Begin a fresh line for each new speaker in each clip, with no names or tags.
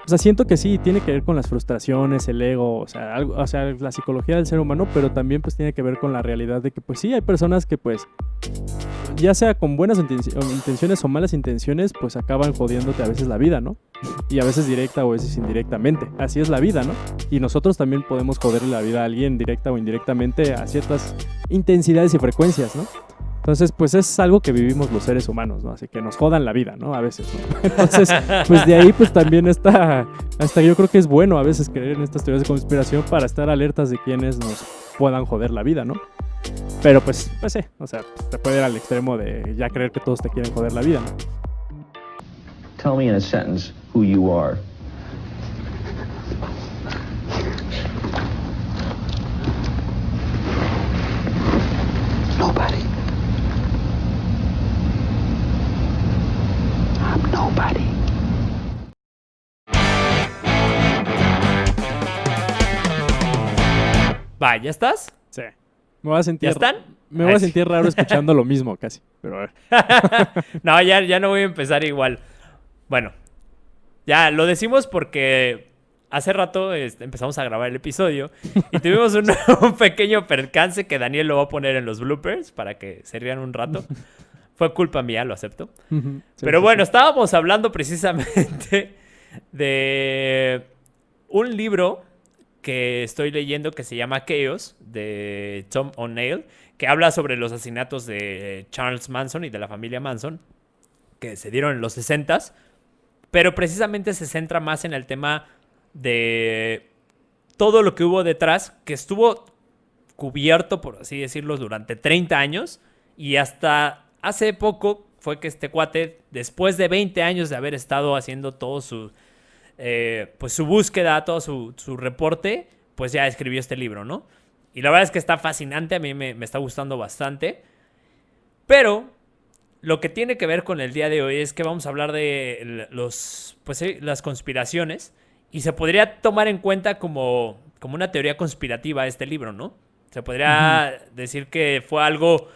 O sea, siento que sí, tiene que ver con las frustraciones, el ego, o sea, la psicología del ser humano, pero también pues tiene que ver con la realidad de que pues sí, hay personas que pues, ya sea con buenas intenciones o malas intenciones, pues acaban jodiéndote a veces la vida, ¿no? Y a veces directa o a veces indirectamente. Así es la vida, ¿no? Y nosotros también podemos joderle la vida a alguien directa o indirectamente a ciertas intensidades y frecuencias, ¿no? Entonces, pues es algo que vivimos los seres humanos, ¿no? Así que nos jodan la vida, ¿no? A veces, ¿no? Entonces, pues de ahí pues también está, hasta yo creo que es bueno a veces creer en estas teorías de conspiración para estar alertas de quienes nos puedan joder la vida, ¿no? Pero pues sí, o sea, te puede ir al extremo de ya creer que todos te quieren joder la vida, ¿no?
Tell me in a sentence who you are. Nobody. I'm nobody.
Va, ¿ya estás?
Sí. Me voy a sentir,
¿Ya están?
Me voy a sentir raro escuchando lo mismo casi, pero a ver.
No, ya no voy a empezar igual. Bueno, ya lo decimos porque hace rato empezamos a grabar el episodio y tuvimos un pequeño percance que Daniel lo va a poner en los bloopers para que se rían un rato. Fue culpa mía, lo acepto.
Sí,
Pero
sí,
bueno,
sí.
estábamos hablando precisamente de un libro que estoy leyendo que se llama Chaos, de Tom O'Neill, que habla sobre los asesinatos de Charles Manson y de la familia Manson, que se dieron en los 60s, pero precisamente se centra más en el tema de todo lo que hubo detrás, que estuvo cubierto, por así decirlo, durante 30 años, y hasta hace poco fue que este cuate, después de 20 años de haber estado haciendo todo su pues su búsqueda, todo su reporte, pues ya escribió este libro, ¿no? Y la verdad es que está fascinante, a mí me está gustando bastante. Pero lo que tiene que ver con el día de hoy es que vamos a hablar de las conspiraciones y se podría tomar en cuenta como una teoría conspirativa este libro, ¿no? Se podría decir que fue algo,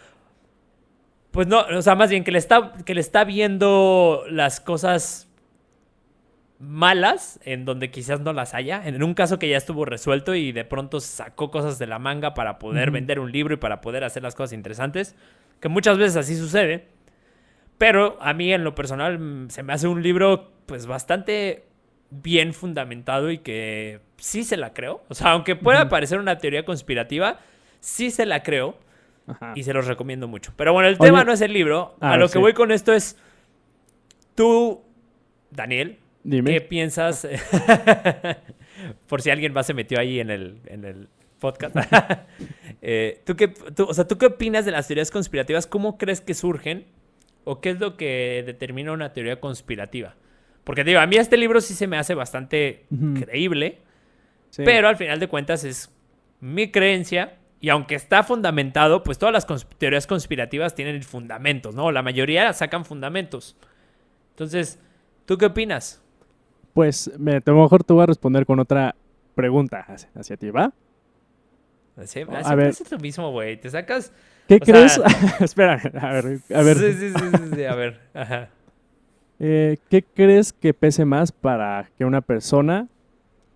pues no, o sea, más bien que le está viendo las cosas malas en donde quizás no las haya, en un caso que ya estuvo resuelto y de pronto sacó cosas de la manga para poder vender un libro y para poder hacer las cosas interesantes, que muchas veces así sucede, pero a mí en lo personal se me hace un libro pues bastante bien fundamentado y que sí se la creo, o sea, aunque pueda parecer una teoría conspirativa, sí se la creo.
Ajá.
Y se los recomiendo mucho. Pero bueno, el tema no es el libro. A lo que voy con esto es, tú, Daniel,
Dime.
¿qué piensas? Por si alguien más se metió ahí en el podcast. ¿Tú qué opinas de las teorías conspirativas? ¿Cómo crees que surgen? ¿O qué es lo que determina una teoría conspirativa? Porque te digo, a mí este libro sí se me hace bastante creíble. Sí. Pero al final de cuentas es mi creencia. Y aunque está fundamentado, pues todas las teorías conspirativas tienen fundamentos, ¿no? La mayoría sacan fundamentos. Entonces, ¿tú qué opinas?
Pues, a lo mejor te voy a responder con otra pregunta hacia ti, ¿va?
Sí, a ver. Es lo mismo, güey. Te sacas...
¿Qué crees? Espera, a ver.
Sí, a ver. Ajá.
¿Qué crees que pese más para que una persona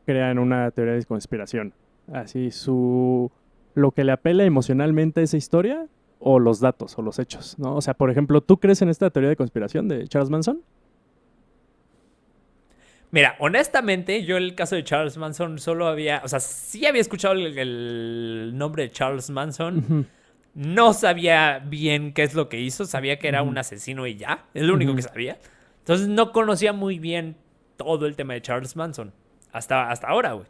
crea en una teoría de conspiración? Así, lo que le apela emocionalmente a esa historia o los datos o los hechos, ¿no? O sea, por ejemplo, ¿tú crees en esta teoría de conspiración de Charles Manson?
Mira, honestamente, yo el caso de Charles Manson sí había escuchado el nombre de Charles Manson. No sabía bien qué es lo que hizo, sabía que era un asesino y ya, es lo único que sabía. Entonces no conocía muy bien todo el tema de Charles Manson, hasta ahora, güey.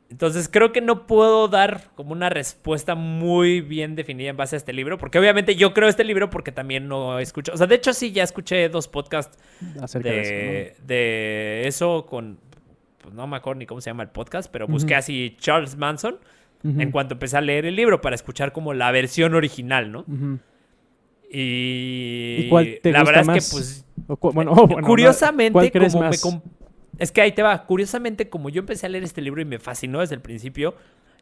Entonces creo que no puedo dar como una respuesta muy bien definida en base a este libro, porque obviamente yo creo este libro porque también no escucho, o sea, de hecho sí, ya escuché 2 podcasts acerca de eso con, pues no me acuerdo ni cómo se llama el podcast, pero busqué así Charles Manson en cuanto empecé a leer el libro para escuchar como la versión original, ¿no? ¿Y
cuál te
la
gusta
verdad
más?
Es que pues
curiosamente,
¿cuál crees
como más?
Es que ahí te va. Curiosamente, como yo empecé a leer este libro y me fascinó desde el principio,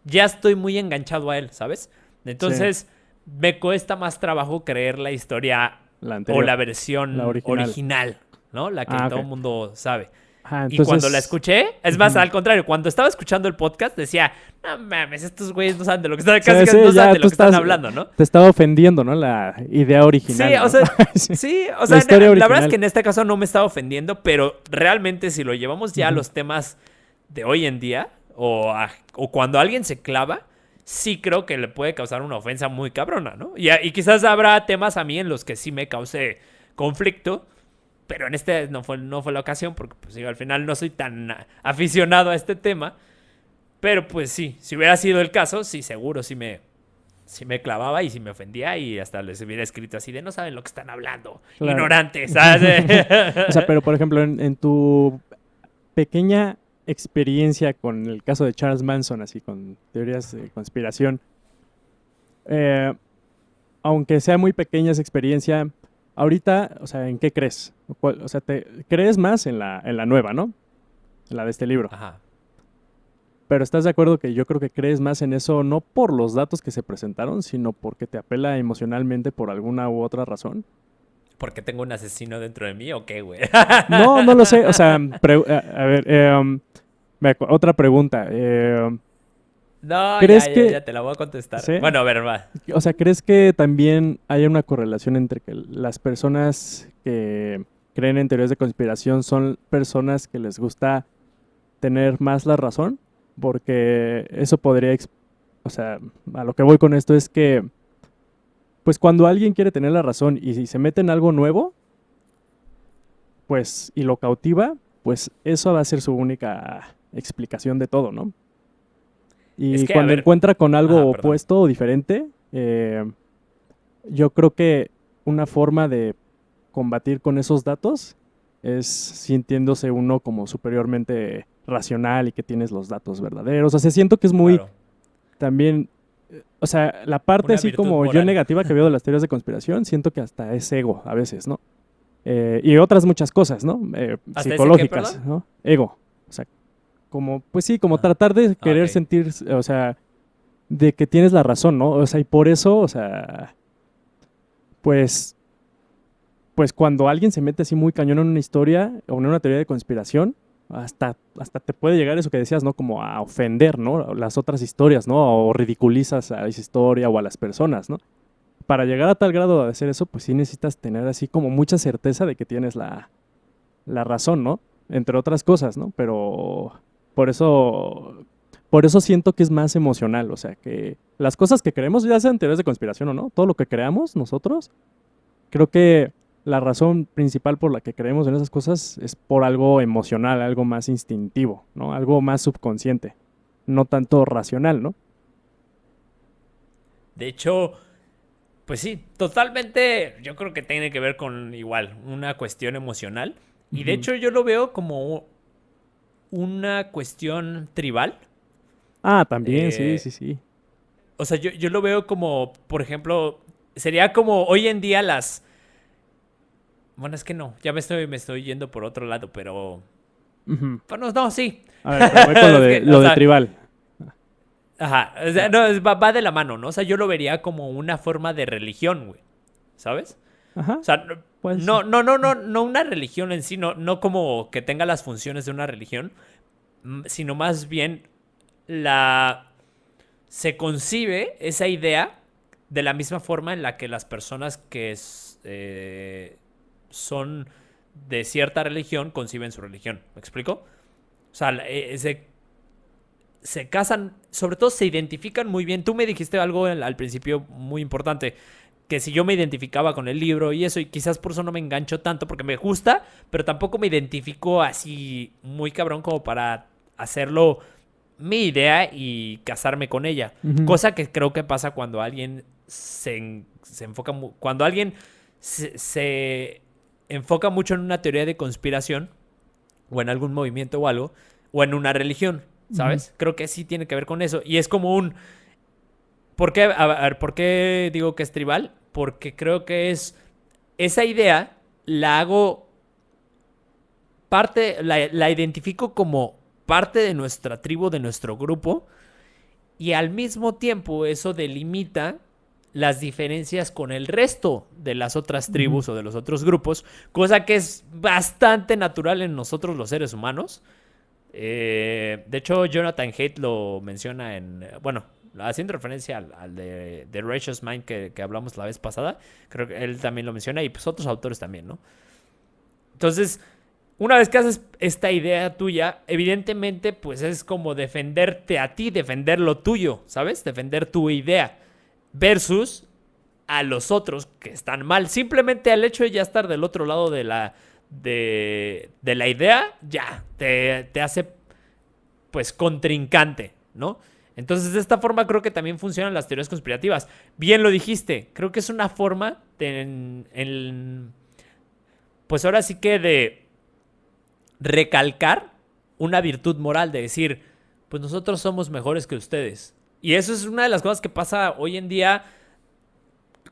ya estoy muy enganchado a él, ¿sabes? Entonces, me cuesta más trabajo creer la historia o la versión original, ¿no? La que todo el mundo sabe.
Ajá,
Y cuando
entonces...
la escuché, es más,
Ujú.
al contrario, cuando estaba escuchando el podcast decía, no mames, estos güeyes no saben de lo que están,
Sí,
casi
sí,
no
ya
saben de
tú
lo que están
estás...
hablando, ¿no?
Te estaba ofendiendo, ¿no? La idea
Sí,
original,
o
¿no?
sea,
Sí.
sí, o
La
sea,
historia
la verdad es
original.
que en este caso no me estaba ofendiendo, pero realmente si lo llevamos ya a
Ujú.
los temas de hoy en día, o cuando alguien se clava, sí creo que le puede causar una ofensa muy cabrona, ¿no? Y quizás habrá temas a mí en los que sí me cause conflicto, pero en este no fue la ocasión, porque pues digo, al final no soy tan aficionado a este tema, pero pues sí, si hubiera sido el caso, sí, seguro, sí me clavaba y sí me ofendía y hasta les hubiera escrito así de no saben lo que están hablando,
Claro.
ignorantes, ¿sabes?
O sea, pero por ejemplo, en tu pequeña experiencia con el caso de Charles Manson, así con teorías de conspiración, eh, aunque sea muy pequeña esa experiencia, ahorita, o sea, ¿en qué crees? O sea, ¿te crees más en la nueva, ¿no? En la de este libro.
Ajá.
Pero ¿estás de acuerdo que yo creo que crees más en eso no por los datos que se presentaron, sino porque te apela emocionalmente por alguna u otra razón?
¿Porque tengo un asesino dentro de mí o qué, güey?
No, no lo sé. O sea, a ver, otra pregunta.
No,
¿Crees
ya
que,
te la voy a contestar.
sí?
Bueno, a ver, va.
O sea, ¿crees que también hay una correlación entre que las personas que creen en teorías de conspiración son personas que les gusta tener más la razón? Porque eso podría, o sea, a lo que voy con esto es que, pues cuando alguien quiere tener la razón y si se mete en algo nuevo, pues, y lo cautiva, pues eso va a ser su única explicación de todo, ¿no?
Es
Y
que, a
cuando
ver.
encuentra con algo
Ajá, perdón.
opuesto o diferente, yo creo que una forma de combatir con esos datos es sintiéndose uno como superiormente racional y que tienes los datos verdaderos. O sea, siento que es muy
Claro.
también, o sea, la parte
Una
así
virtud
como yo
moral.
negativa que veo de las teorías de conspiración, siento que hasta es ego a veces, ¿no? Y otras muchas cosas, ¿no?
¿Hasta ese qué,
Psicológicas,
perdón?
¿no? Ego. O sea, como, pues sí, como
Ah,
tratar de
ah,
querer
ok.
sentir, o sea, de que tienes la razón, ¿no? O sea, y por eso, o sea, pues, pues cuando alguien se mete así muy cañón en una historia o en una teoría de conspiración, hasta te puede llegar eso que decías, ¿no? Como a ofender, ¿no? Las otras historias, ¿no? O ridiculizas a esa historia o a las personas, ¿no? Para llegar a tal grado de hacer eso, pues sí necesitas tener así como mucha certeza de que tienes la razón, ¿no? Entre otras cosas, ¿no? Pero por eso, por eso siento que es más emocional, o sea, que las cosas que creemos, ya sean teorías de conspiración o no, todo lo que creamos nosotros, creo que la razón principal por la que creemos en esas cosas es por algo emocional, algo más instintivo, ¿no? Algo más subconsciente, no tanto racional, ¿no?
De hecho, pues sí, totalmente. Yo creo que tiene que ver con igual una cuestión emocional. Y de
Ujú.
hecho, yo lo veo como una cuestión tribal.
Ah, también, sí,
Eh,
sí, sí.
o sea, yo lo veo como, por ejemplo, sería como hoy en día las. Bueno, es que no, ya me estoy yendo por otro lado, pero.
Ujú.
Bueno, no, sí.
A ver, pero voy con
Es que, o
lo de
sea,
tribal.
ajá, o sea,
Ah,
no, va de la mano, ¿no? O sea, yo lo vería como una forma de religión, güey. ¿Sabes?
ajá,
O sea, no,
puede ser.
no, no, no, no, no una religión en sí, no como que tenga las funciones de una religión, sino más bien la se concibe esa idea de la misma forma en la que las personas que son de cierta religión conciben su religión. ¿Me explico? O sea, se casan, sobre todo se identifican muy bien. Tú me dijiste algo al principio muy importante, que si yo me identificaba con el libro y eso, y quizás por eso no me engancho tanto, porque me gusta, pero tampoco me identifico así muy cabrón como para hacerlo mi idea y casarme con ella.
Ujú.
Cosa que creo que pasa cuando alguien se enfoca, cuando alguien se enfoca mucho en una teoría de conspiración o en algún movimiento o algo, o en una religión,
Ujú.
¿sabes? Creo que sí tiene que ver con eso. Y es como un... ¿Por qué, a ver, ¿por qué digo que es tribal? Porque creo que es... Esa idea la hago parte, la identifico como parte de nuestra tribu, de nuestro grupo, y al mismo tiempo eso delimita las diferencias con el resto de las otras tribus o de los otros grupos, cosa que es bastante natural en nosotros los seres humanos. De hecho, Jonathan Haidt lo menciona bueno, haciendo referencia al de Righteous Mind que hablamos la vez pasada, creo que él también lo menciona y pues otros autores también, ¿no? Entonces, una vez que haces esta idea tuya, evidentemente pues es como defenderte a ti, defender lo tuyo, ¿sabes? Defender tu idea versus a los otros que están mal. Simplemente al hecho de ya estar del otro lado de la idea, ya te hace pues contrincante, ¿no? Entonces de esta forma creo que también funcionan las teorías conspirativas. Bien lo dijiste, creo que es una forma pues ahora sí que de recalcar una virtud moral, de decir, pues nosotros somos mejores que ustedes. Y eso es una de las cosas que pasa hoy en día,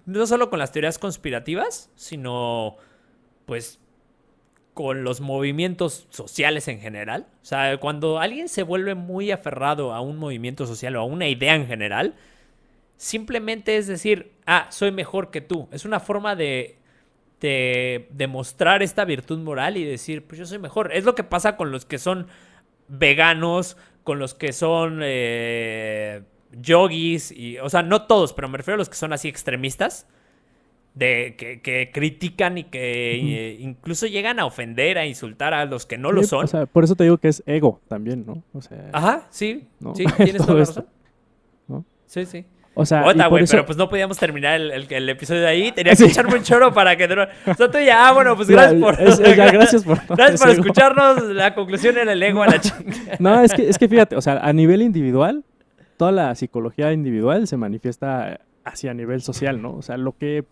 no solo con las teorías conspirativas, sino pues con los movimientos sociales en general. O sea, cuando alguien se vuelve muy aferrado a un movimiento social o a una idea en general, simplemente es decir, soy mejor que tú. Es una forma de demostrar esta virtud moral y decir, pues yo soy mejor. Es lo que pasa con los que son veganos, con los que son yogis, o sea, no todos, pero me refiero a los que son así extremistas, que critican y que incluso llegan a ofender, a insultar a los que no lo son.
O sea, por eso te digo que es ego también, ¿no? O sea,
Ajá, sí,
¿no?
sí, tienes toda la razón.
¿No?
Sí, sí.
O sea,
Ota, güey,
eso...
pero pues no podíamos terminar el episodio de ahí. Tenía que echarme un choro para que... O sea, tú ya, bueno, pues gracias por...
gracias por...
Gracias por escucharnos. La conclusión era el ego a la chingada.
No, es que fíjate, o sea, a nivel individual, toda la psicología individual se manifiesta hacia nivel social, ¿no? O sea, lo que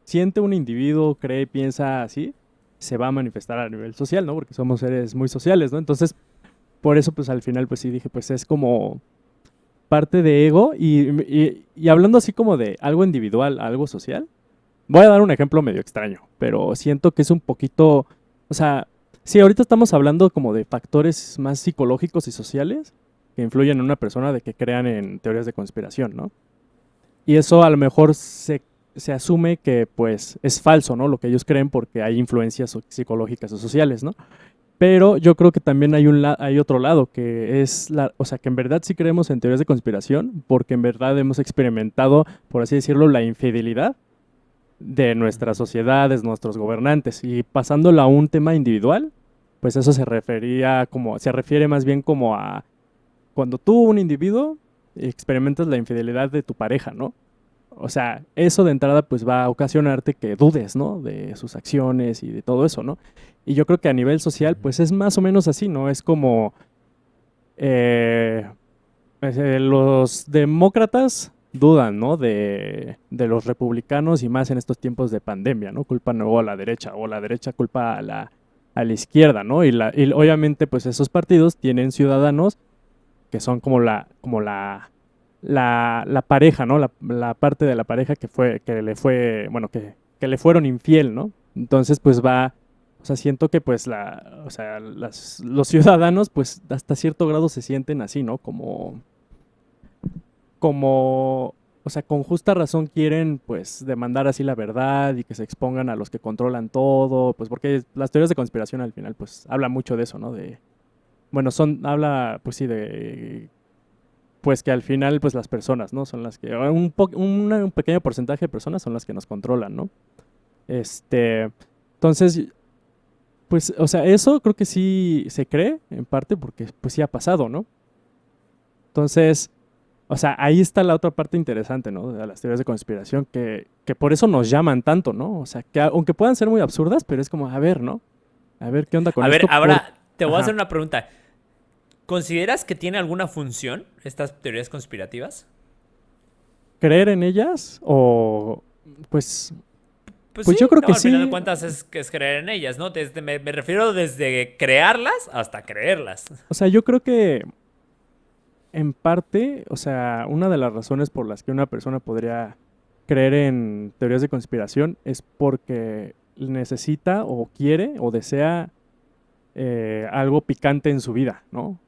siente un individuo, cree, piensa así, se va a manifestar a nivel social, ¿no? Porque somos seres muy sociales, ¿no? Entonces, por eso, pues al final, pues sí dije, pues es como parte de ego y hablando así como de algo individual, algo social, voy a dar un ejemplo medio extraño, pero siento que es un poquito, o sea, sí, ahorita estamos hablando como de factores más psicológicos y sociales que influyen en una persona de que crean en teorías de conspiración, ¿no? Y eso a lo mejor se asume que pues es falso, ¿no? Lo que ellos creen porque hay influencias psicológicas o sociales, ¿no? Pero yo creo que también hay otro lado, que es o sea, que en verdad sí creemos en teorías de conspiración, porque en verdad hemos experimentado, por así decirlo, la infidelidad de nuestras sociedades, nuestros gobernantes. Y pasándolo a un tema individual, pues eso se refiere más bien como a cuando tú, un individuo, experimentas la infidelidad de tu pareja, ¿no? O sea, eso de entrada pues va a ocasionarte que dudes, ¿no? De sus acciones y de todo eso, ¿no? Y yo creo que a nivel social pues es más o menos así, ¿no? Es como los demócratas dudan, ¿no? De los republicanos y más en estos tiempos de pandemia, ¿no? Culpan luego a la derecha o la derecha culpa a la izquierda, ¿no? Y obviamente pues esos partidos tienen ciudadanos que son como la pareja, ¿no? La parte de la pareja que le fueron infiel, ¿no? Entonces, pues o sea, siento que pues los ciudadanos, pues hasta cierto grado se sienten así, ¿no? O sea, con justa razón quieren, pues, demandar así la verdad y que se expongan a los que controlan todo, pues, porque las teorías de conspiración al final, pues, habla mucho de eso, ¿no? Habla, pues sí, pues que al final, pues las personas, ¿no? Son las que, un pequeño porcentaje de personas son las que nos controlan, ¿no? Entonces, pues, o sea, eso creo que sí se cree, en parte, porque pues sí ha pasado, ¿no? Entonces, o sea, ahí está la otra parte interesante, ¿no? De las teorías de conspiración, que por eso nos llaman tanto, ¿no? O sea, que aunque puedan ser muy absurdas, pero es como, a ver, ¿no? A ver, ¿qué onda con esto?
A ver, ahora te voy a hacer una pregunta. ¿Consideras que tiene alguna función estas teorías conspirativas?
¿Creer en ellas? O, pues
sí,
yo creo que
al
sí.
Al final de cuentas es creer en ellas, ¿no? Me refiero desde crearlas hasta creerlas.
O sea, yo creo que en parte, o sea, una de las razones por las que una persona podría creer en teorías de conspiración es porque necesita o quiere o desea algo picante en su vida, ¿no?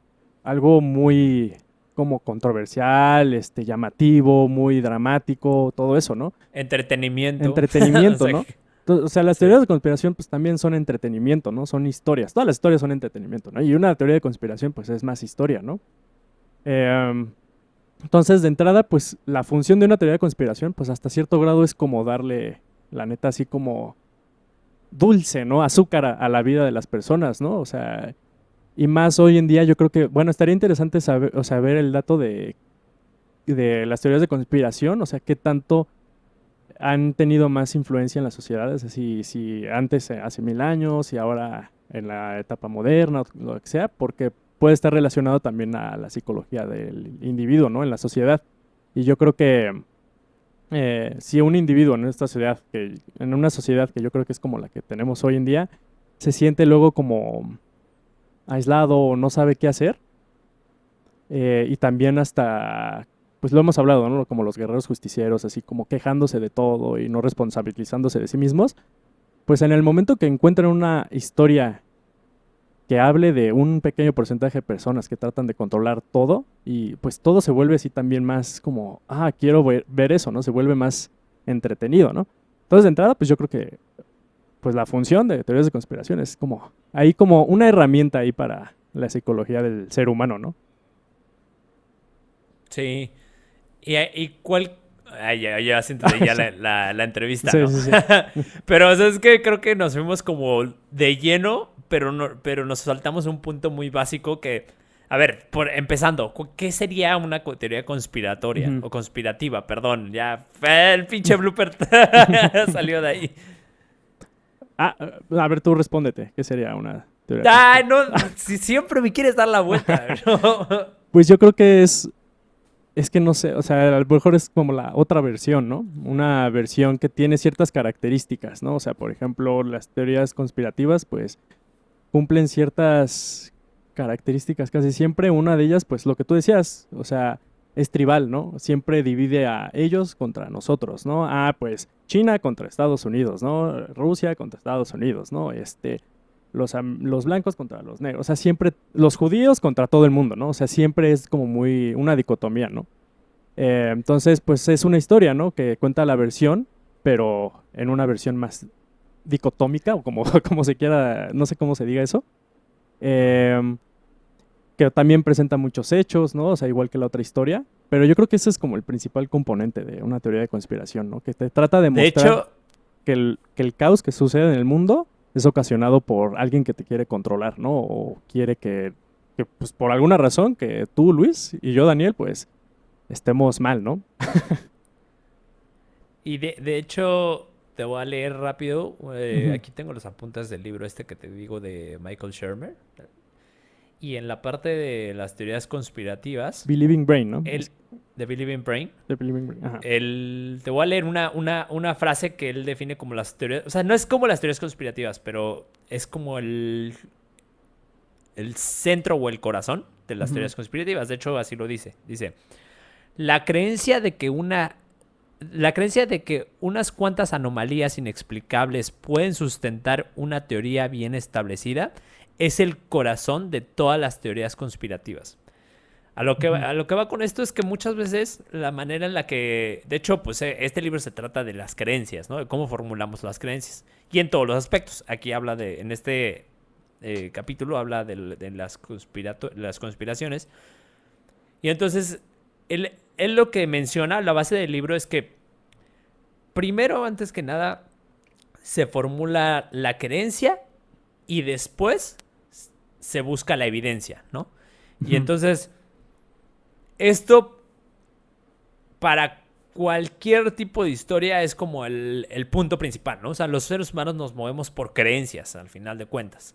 Algo muy como controversial, llamativo, muy dramático, todo eso, ¿no?
Entretenimiento.
Entretenimiento,
O sea,
¿no? O sea, las
sí.
teorías de conspiración pues también son entretenimiento, ¿no? Son historias. Todas las historias son entretenimiento, ¿no? Y una teoría de conspiración pues es más historia, ¿no? Em, entonces, de entrada, pues la función de una teoría de conspiración pues hasta cierto grado es como darle, la neta, así como dulce, ¿no? Azúcar a la vida de las personas, ¿no? O sea, y más hoy en día yo creo que, bueno, estaría interesante saber, o sea, ver el dato de las teorías de conspiración, o sea, qué tanto han tenido más influencia en las sociedades, así si antes, hace 1000 años y ahora en la etapa moderna, o lo que sea, porque puede estar relacionado también a la psicología del individuo, ¿no? En la sociedad. Y yo creo que si un individuo en esta sociedad, en una sociedad que yo creo que es como la que tenemos hoy en día, se siente luego como aislado o no sabe qué hacer, y también hasta, pues lo hemos hablado, ¿no? Como los guerreros justicieros, así como quejándose de todo y no responsabilizándose de sí mismos, pues en el momento que encuentran una historia que hable de un pequeño porcentaje de personas que tratan de controlar todo, y pues todo se vuelve así también más como, quiero ver eso, ¿no? Se vuelve más entretenido, ¿no? Entonces, de entrada, pues yo creo que pues la función de teorías de conspiración es como, ahí como una herramienta ahí para la psicología del ser humano, ¿no?
Sí. ¿Y cuál? Ay, ya siento ya la entrevista,
Sí,
¿no?
sí, sí.
Pero o sea, es que creo que nos fuimos como de lleno, pero nos saltamos un punto muy básico que, a ver, empezando, ¿qué sería una teoría conspiratoria?
Ujú.
O conspirativa, perdón, ya el pinche blooper salió de ahí.
A ver, tú respóndete, ¿qué sería una teoría
Ay,
conspirativa?
no, si siempre me quieres dar la vuelta, ¿no?
Pues yo creo que es que no sé, o sea, a lo mejor es como la otra versión, ¿no? Una versión que tiene ciertas características, ¿no? O sea, por ejemplo, las teorías conspirativas, pues cumplen ciertas características casi siempre. Una de ellas, pues lo que tú decías, o sea, es tribal, ¿no? Siempre divide a ellos contra nosotros, ¿no? Pues China contra Estados Unidos, ¿no? Rusia contra Estados Unidos, ¿no? Los blancos contra los negros, o sea, siempre los judíos contra todo el mundo, ¿no? O sea, siempre es como muy una dicotomía, ¿no? Entonces, pues es una historia, ¿no? Que cuenta la versión, pero en una versión más dicotómica, o como, como se quiera, no sé cómo se diga eso, eh, que también presenta muchos hechos, ¿no? O sea, igual que la otra historia, pero yo creo que ese es como el principal componente de una teoría de conspiración, ¿no? Que te trata de
De
mostrar
hecho,
que el caos que sucede en el mundo es ocasionado por alguien que te quiere controlar, ¿no? O quiere que, pues por alguna razón, que tú, Luis, y yo, Daniel, pues estemos mal, ¿no?
y de hecho, te voy a leer rápido.
Ujú.
Aquí tengo los apuntes del libro este que te digo de Michael Shermer. Y en la parte de las teorías conspirativas,
Believing Brain, ¿no?
él, de Believing Brain,
The Believing Brain, ajá.
te voy a leer una frase que él define como las teorías. O sea, no es como las teorías conspirativas, pero es como el centro o el corazón de las
Ujú.
teorías conspirativas. De hecho, así lo dice. Dice, la creencia de que la creencia de que unas cuantas anomalías inexplicables pueden sustentar una teoría bien establecida es el corazón de todas las teorías conspirativas.
Ujú.
A lo que va con esto es que muchas veces la manera en la que, de hecho, pues este libro se trata de las creencias, ¿no? De cómo formulamos las creencias. Y en todos los aspectos. Aquí habla en este capítulo habla de las conspiraciones. Y entonces, él lo que menciona, la base del libro es que primero, antes que nada, se formula la creencia y después se busca la evidencia, ¿no? Y
Ujú.
entonces, esto para cualquier tipo de historia es como el punto principal, ¿no? O sea, los seres humanos nos movemos por creencias, al final de cuentas.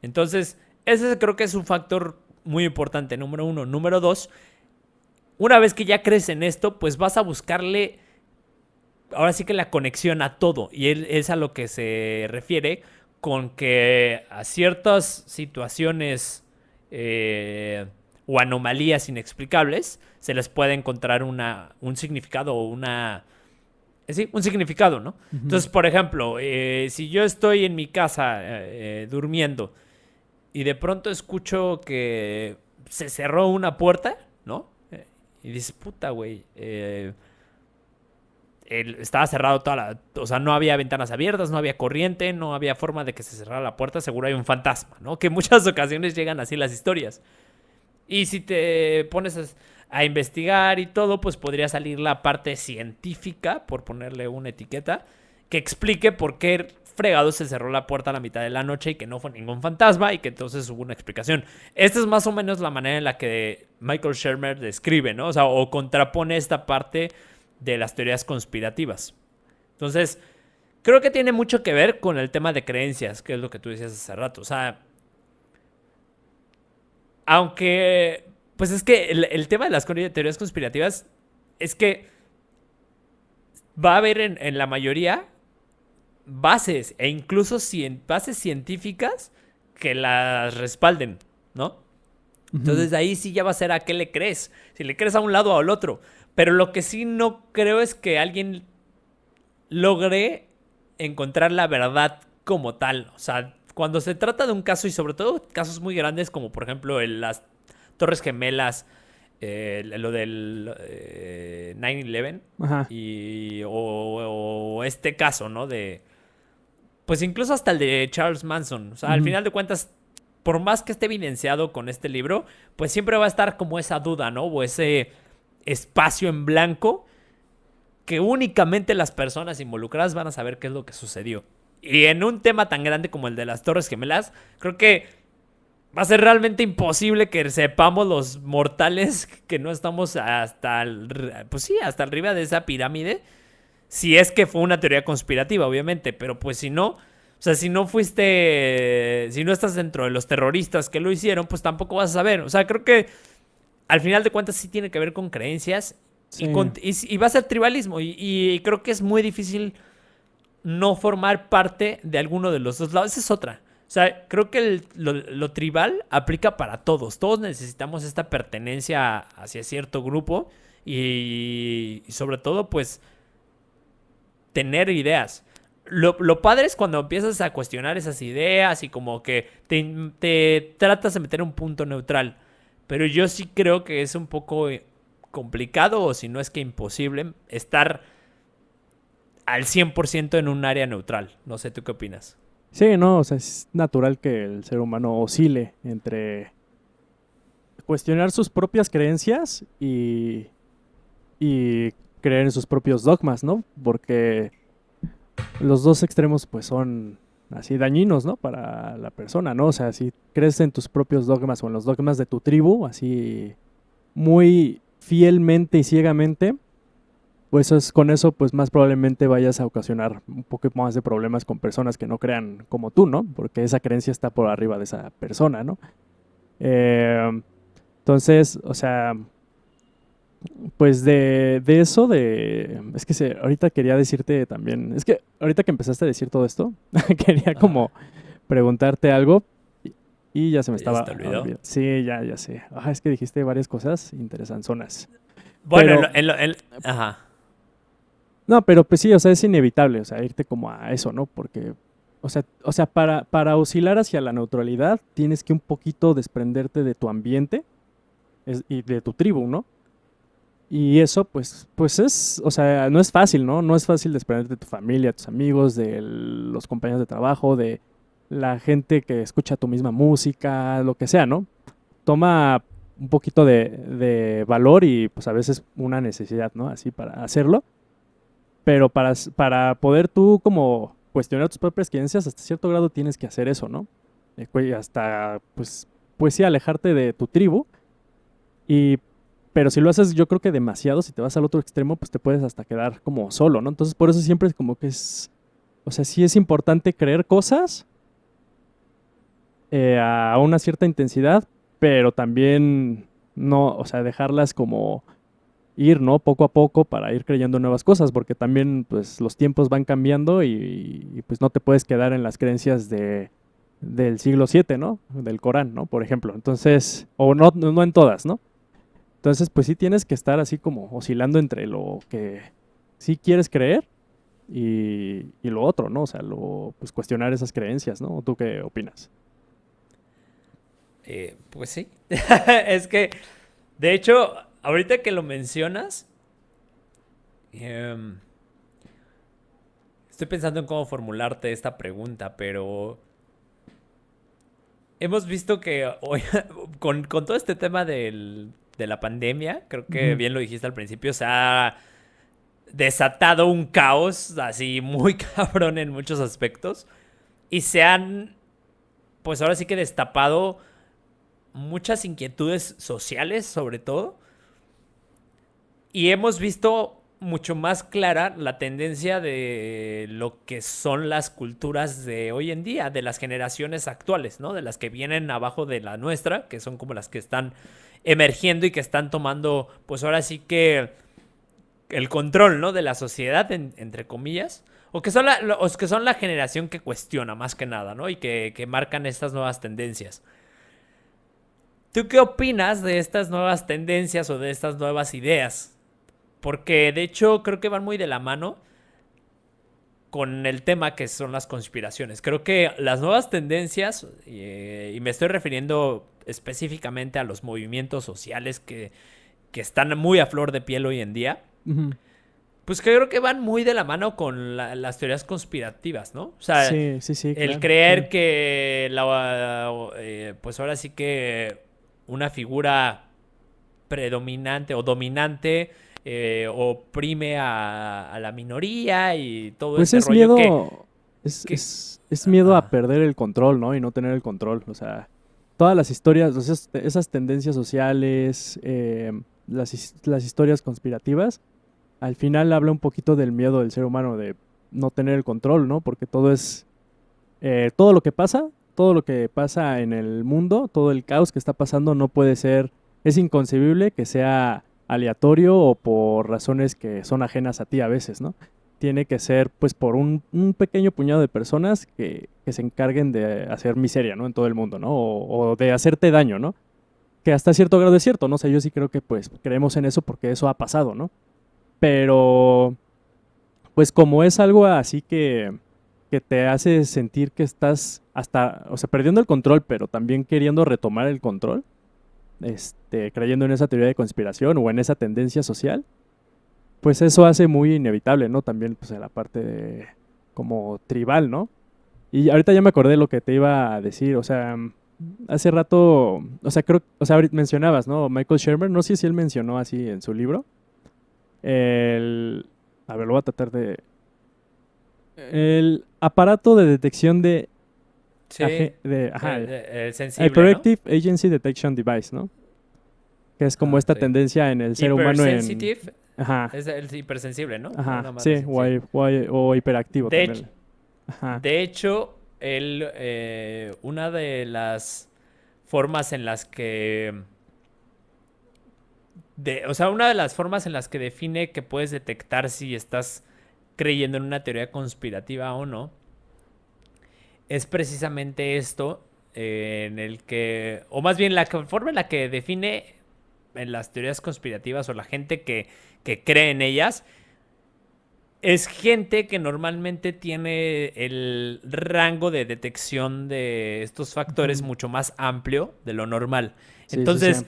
Entonces, ese creo que es un factor muy importante, número uno. Número dos, una vez que ya crees en esto, pues vas a buscarle, ahora sí que la conexión a todo. Y él es a lo que se refiere con que a ciertas situaciones o anomalías inexplicables se les puede encontrar un significado o sí, un significado, ¿no?
Ujú.
Entonces, por ejemplo, si yo estoy en mi casa durmiendo y de pronto escucho que se cerró una puerta, ¿no? Y dices, puta, güey, estaba cerrado o sea, no había ventanas abiertas, no había corriente, no había forma de que se cerrara la puerta, seguro hay un fantasma, ¿no? Que en muchas ocasiones llegan así las historias. Y si te pones a investigar y todo, pues podría salir la parte científica, por ponerle una etiqueta, que explique por qué fregado se cerró la puerta a la mitad de la noche y que no fue ningún fantasma y que entonces hubo una explicación. Esta es más o menos la manera en la que Michael Shermer describe, ¿no? O sea, o contrapone esta parte de las teorías conspirativas. Entonces, creo que tiene mucho que ver con el tema de creencias, que es lo que tú decías hace rato. O sea, aunque, pues es que el tema de las teorías conspirativas es que va a haber en la mayoría bases e incluso bases científicas que las respalden, ¿no? Entonces ahí sí ya va a ser a qué le crees. Si le crees a un lado o al otro. Pero lo que sí no creo es que alguien logre encontrar la verdad como tal. O sea, cuando se trata de un caso, y sobre todo casos muy grandes como por ejemplo las Torres Gemelas, lo del 9/11 o este caso, ¿no? Pues incluso hasta el de Charles Manson. O sea, al final de cuentas, por más que esté evidenciado con este libro, pues siempre va a estar como esa duda, ¿no? O ese espacio en blanco que únicamente las personas involucradas van a saber qué es lo que sucedió. Y en un tema tan grande como el de las Torres Gemelas, creo que va a ser realmente imposible que sepamos los mortales que no estamos hasta hasta arriba de esa pirámide. Si es que fue una teoría conspirativa, obviamente, pero pues si no, o sea, si no estás dentro de los terroristas que lo hicieron, pues tampoco vas a saber. O sea, creo que al final de cuentas sí tiene que ver con creencias y va a ser tribalismo y creo que es muy difícil no formar parte de alguno de los dos lados. Esa es otra. O sea, creo que lo tribal aplica para todos. Todos necesitamos esta pertenencia hacia cierto grupo y sobre todo, pues, tener ideas. Lo padre es cuando empiezas a cuestionar esas ideas y como que te tratas de meter un punto neutral. Pero yo sí creo que es un poco complicado, o si no es que imposible, estar al 100% en un área neutral. No sé, ¿tú qué opinas?
Sí, no, o sea, es natural que el ser humano oscile entre cuestionar sus propias creencias y creer en sus propios dogmas, ¿no? Porque los dos extremos pues son así dañinos, ¿no? Para la persona, ¿no? O sea, si crees en tus propios dogmas o en los dogmas de tu tribu, así muy fielmente y ciegamente, pues con eso pues más probablemente vayas a ocasionar un poco más de problemas con personas que no crean como tú, ¿no? Porque esa creencia está por arriba de esa persona, ¿no? Entonces, o sea, pues de eso, es que ahorita quería decirte también, es que ahorita que empezaste a decir todo esto, quería como preguntarte algo y ya se me estaba
olvidando.
Sí, ya sé. Es que dijiste varias cosas interesanzonas.
Bueno,
pero,
ajá.
No, pero pues sí, o sea, es inevitable, o sea, irte como a eso, ¿no? Porque, o sea, para oscilar hacia la neutralidad tienes que un poquito desprenderte de tu ambiente y de tu tribu, ¿no? Y eso, pues es, o sea, no es fácil, ¿no? No es fácil desprenderte de tu familia, tus amigos, de los compañeros de trabajo, de la gente que escucha tu misma música, lo que sea, ¿no? Toma un poquito de valor y pues a veces una necesidad, ¿no? Así para hacerlo. Pero para poder tú como cuestionar tus propias creencias, hasta cierto grado tienes que hacer eso, ¿no? Hasta, pues sí, alejarte de tu tribu. Pero si lo haces, yo creo que demasiado, si te vas al otro extremo, pues te puedes hasta quedar como solo, ¿no? Entonces, por eso siempre es como que o sea, sí es importante creer cosas a una cierta intensidad, pero también no, o sea, dejarlas como ir, ¿no? Poco a poco para ir creyendo nuevas cosas, porque también, pues, los tiempos van cambiando y pues no te puedes quedar en las creencias del siglo VII, ¿no? Del Corán, ¿no? Por ejemplo. Entonces, o no en todas, ¿no? Entonces, pues sí tienes que estar así como oscilando entre lo que sí quieres creer y lo otro, ¿no? O sea, pues cuestionar esas creencias, ¿no? ¿Tú qué opinas?
Pues sí. Es que De hecho, ahorita que lo mencionas, em, estoy pensando en cómo formularte esta pregunta, pero hemos visto que hoy, con todo este tema de la pandemia, creo que
Ujú.
bien lo dijiste al principio, se ha desatado un caos así muy cabrón en muchos aspectos. Y se han, pues ahora sí que destapado muchas inquietudes sociales, sobre todo. Y hemos visto mucho más clara la tendencia de lo que son las culturas de hoy en día, de las generaciones actuales, ¿no? De las que vienen abajo de la nuestra, que son como las que están emergiendo y que están tomando, pues ahora sí que el control, ¿no? De la sociedad, entre comillas. O que son la generación que cuestiona más que nada, ¿no? Y que marcan estas nuevas tendencias. ¿Tú qué opinas de estas nuevas tendencias o de estas nuevas ideas? Porque de hecho creo que van muy de la mano con el tema que son las conspiraciones. Creo que las nuevas tendencias, y me estoy refiriendo específicamente a los movimientos sociales que están muy a flor de piel hoy en día,
Ujú.
pues creo que van muy de la mano con las teorías conspirativas, ¿no? O sea,
Sí, sí, sí,
el
claro, sí.
creer que pues ahora sí que una figura predominante o dominante oprime a la minoría y todo
Pues
este
es
rollo
miedo,
que
es miedo a
ajá.
perder el control, ¿no? Y no tener el control. O sea, todas las historias, o sea, esas tendencias sociales, las historias conspirativas, al final habla un poquito del miedo del ser humano de no tener el control, ¿no? Porque todo es, todo lo que pasa en el mundo, todo el caos que está pasando no puede ser, es inconcebible que sea aleatorio o por razones que son ajenas a ti a veces, ¿no? Tiene que ser pues por un pequeño puñado de personas que se encarguen de hacer miseria, ¿no? En todo el mundo, ¿no? O de hacerte daño, ¿no? Que hasta cierto grado es cierto, ¿no? O sea, yo sí creo que pues creemos en eso porque eso ha pasado, ¿no? Pero pues como es algo así que te hace sentir que estás hasta, o sea, perdiendo el control, pero también queriendo retomar el control, creyendo en esa teoría de conspiración o en esa tendencia social, pues eso hace muy inevitable, ¿no? También pues la parte de, como tribal, ¿no? Y ahorita ya me acordé de lo que te iba a decir, o sea, hace rato, o sea, creo, o sea, ahorita mencionabas, ¿no? Michael Shermer, no sé si él mencionó así en su libro, el, a ver, lo voy a tratar de, el aparato de detección de,
Sí,
ajá,
el
el
sensible, ¿no?
Projective Agency Detection Device, ¿no? Que es como
Ah,
esta
sí.
tendencia en el ser humano en,
Hypersensitive
ajá,
es el hipersensible, ¿no? Una
ajá,
madre
sí,
así, sí.
o hiperactivo
De hecho,
también. Ajá,
de hecho, una de las formas en las que o sea, una de las formas en las que define que puedes detectar si estás creyendo en una teoría conspirativa o no, es precisamente esto, en el que, o más bien forma en la que define en las teorías conspirativas o la gente que cree en ellas, es gente que normalmente tiene el rango de detección de estos factores
ujú,
mucho más amplio de lo normal.
sí, sí, sí.
Entonces,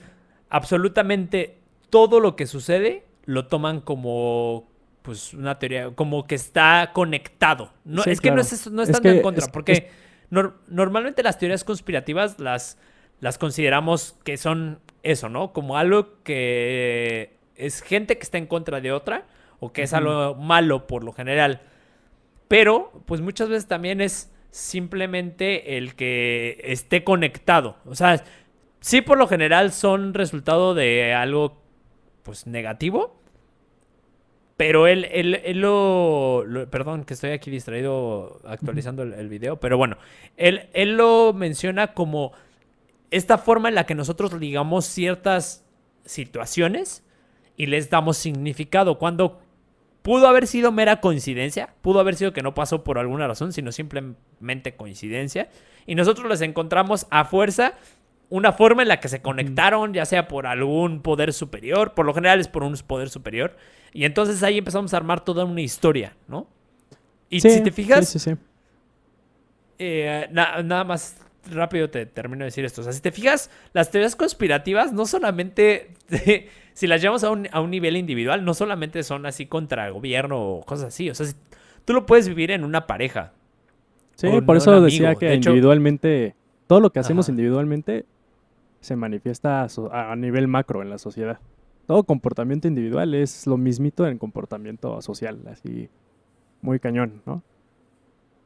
absolutamente todo lo que sucede lo toman como pues una teoría, como que está conectado. No,
Sí,
es que no
claro.
es, no es
Es
tanto en
que
contra, porque normalmente las teorías conspirativas las consideramos que son eso, ¿no? Como algo que es gente que está en contra de otra o que es
ujú,
algo malo por lo general. Pero, pues muchas veces también es simplemente el que esté conectado. O sea, sí por lo general son resultado de algo, pues, negativo. Pero perdón, que estoy aquí distraído
ujú,
actualizando el video. Pero bueno, él lo menciona como esta forma en la que nosotros ligamos ciertas situaciones y les damos significado. Cuando pudo haber sido mera coincidencia, pudo haber sido que no pasó por alguna razón, sino simplemente coincidencia. Y nosotros les encontramos a fuerza una forma en la que se
ujú.
conectaron, ya sea por algún poder superior, por lo general es por un poder superior. Y entonces ahí empezamos a armar toda una historia, ¿no? Y si
Sí,
te
sí,
fijas,
sí, sí.
nada más rápido te termino de decir esto. O sea, si te fijas, las teorías conspirativas no solamente, si las llevamos a un nivel individual, no solamente son así contra el gobierno o cosas así. O sea, tú lo puedes vivir en una pareja.
Sí,
O
por
un
eso
amigo.
decía que
De hecho,
individualmente, todo lo que hacemos
ajá.
individualmente se manifiesta a nivel macro en la sociedad. Todo comportamiento individual es lo mismito en comportamiento social, así muy cañón, ¿no?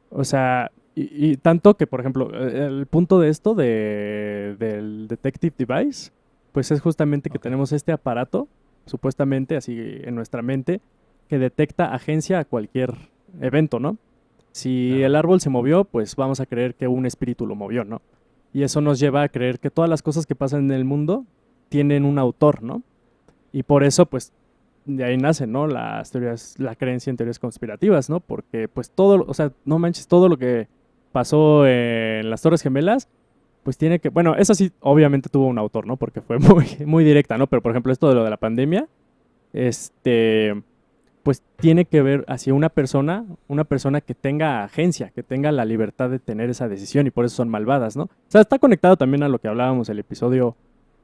O sea, y tanto que, por ejemplo, el punto de esto del Detective Device, pues es justamente que
Ok.
tenemos este aparato, supuestamente así en nuestra mente, que detecta agencia a cualquier evento, ¿no? Si el
Ajá.
árbol se movió, pues vamos a creer que un espíritu lo movió, ¿no? Y eso nos lleva a creer que todas las cosas que pasan en el mundo tienen un autor, ¿no? Y por eso, pues, de ahí nace, ¿no? Las teorías, la creencia en teorías conspirativas, ¿no? Porque, pues, todo, o sea, no manches, todo lo que pasó en las Torres Gemelas, pues tiene que, bueno, eso sí, obviamente tuvo un autor, ¿no? Porque fue muy, muy directa, ¿no? Pero, por ejemplo, esto de lo de la pandemia, este, pues tiene que ver hacia una persona que tenga agencia, que tenga la libertad de tener esa decisión y por eso son malvadas, ¿no? O sea, está conectado también a lo que hablábamos el episodio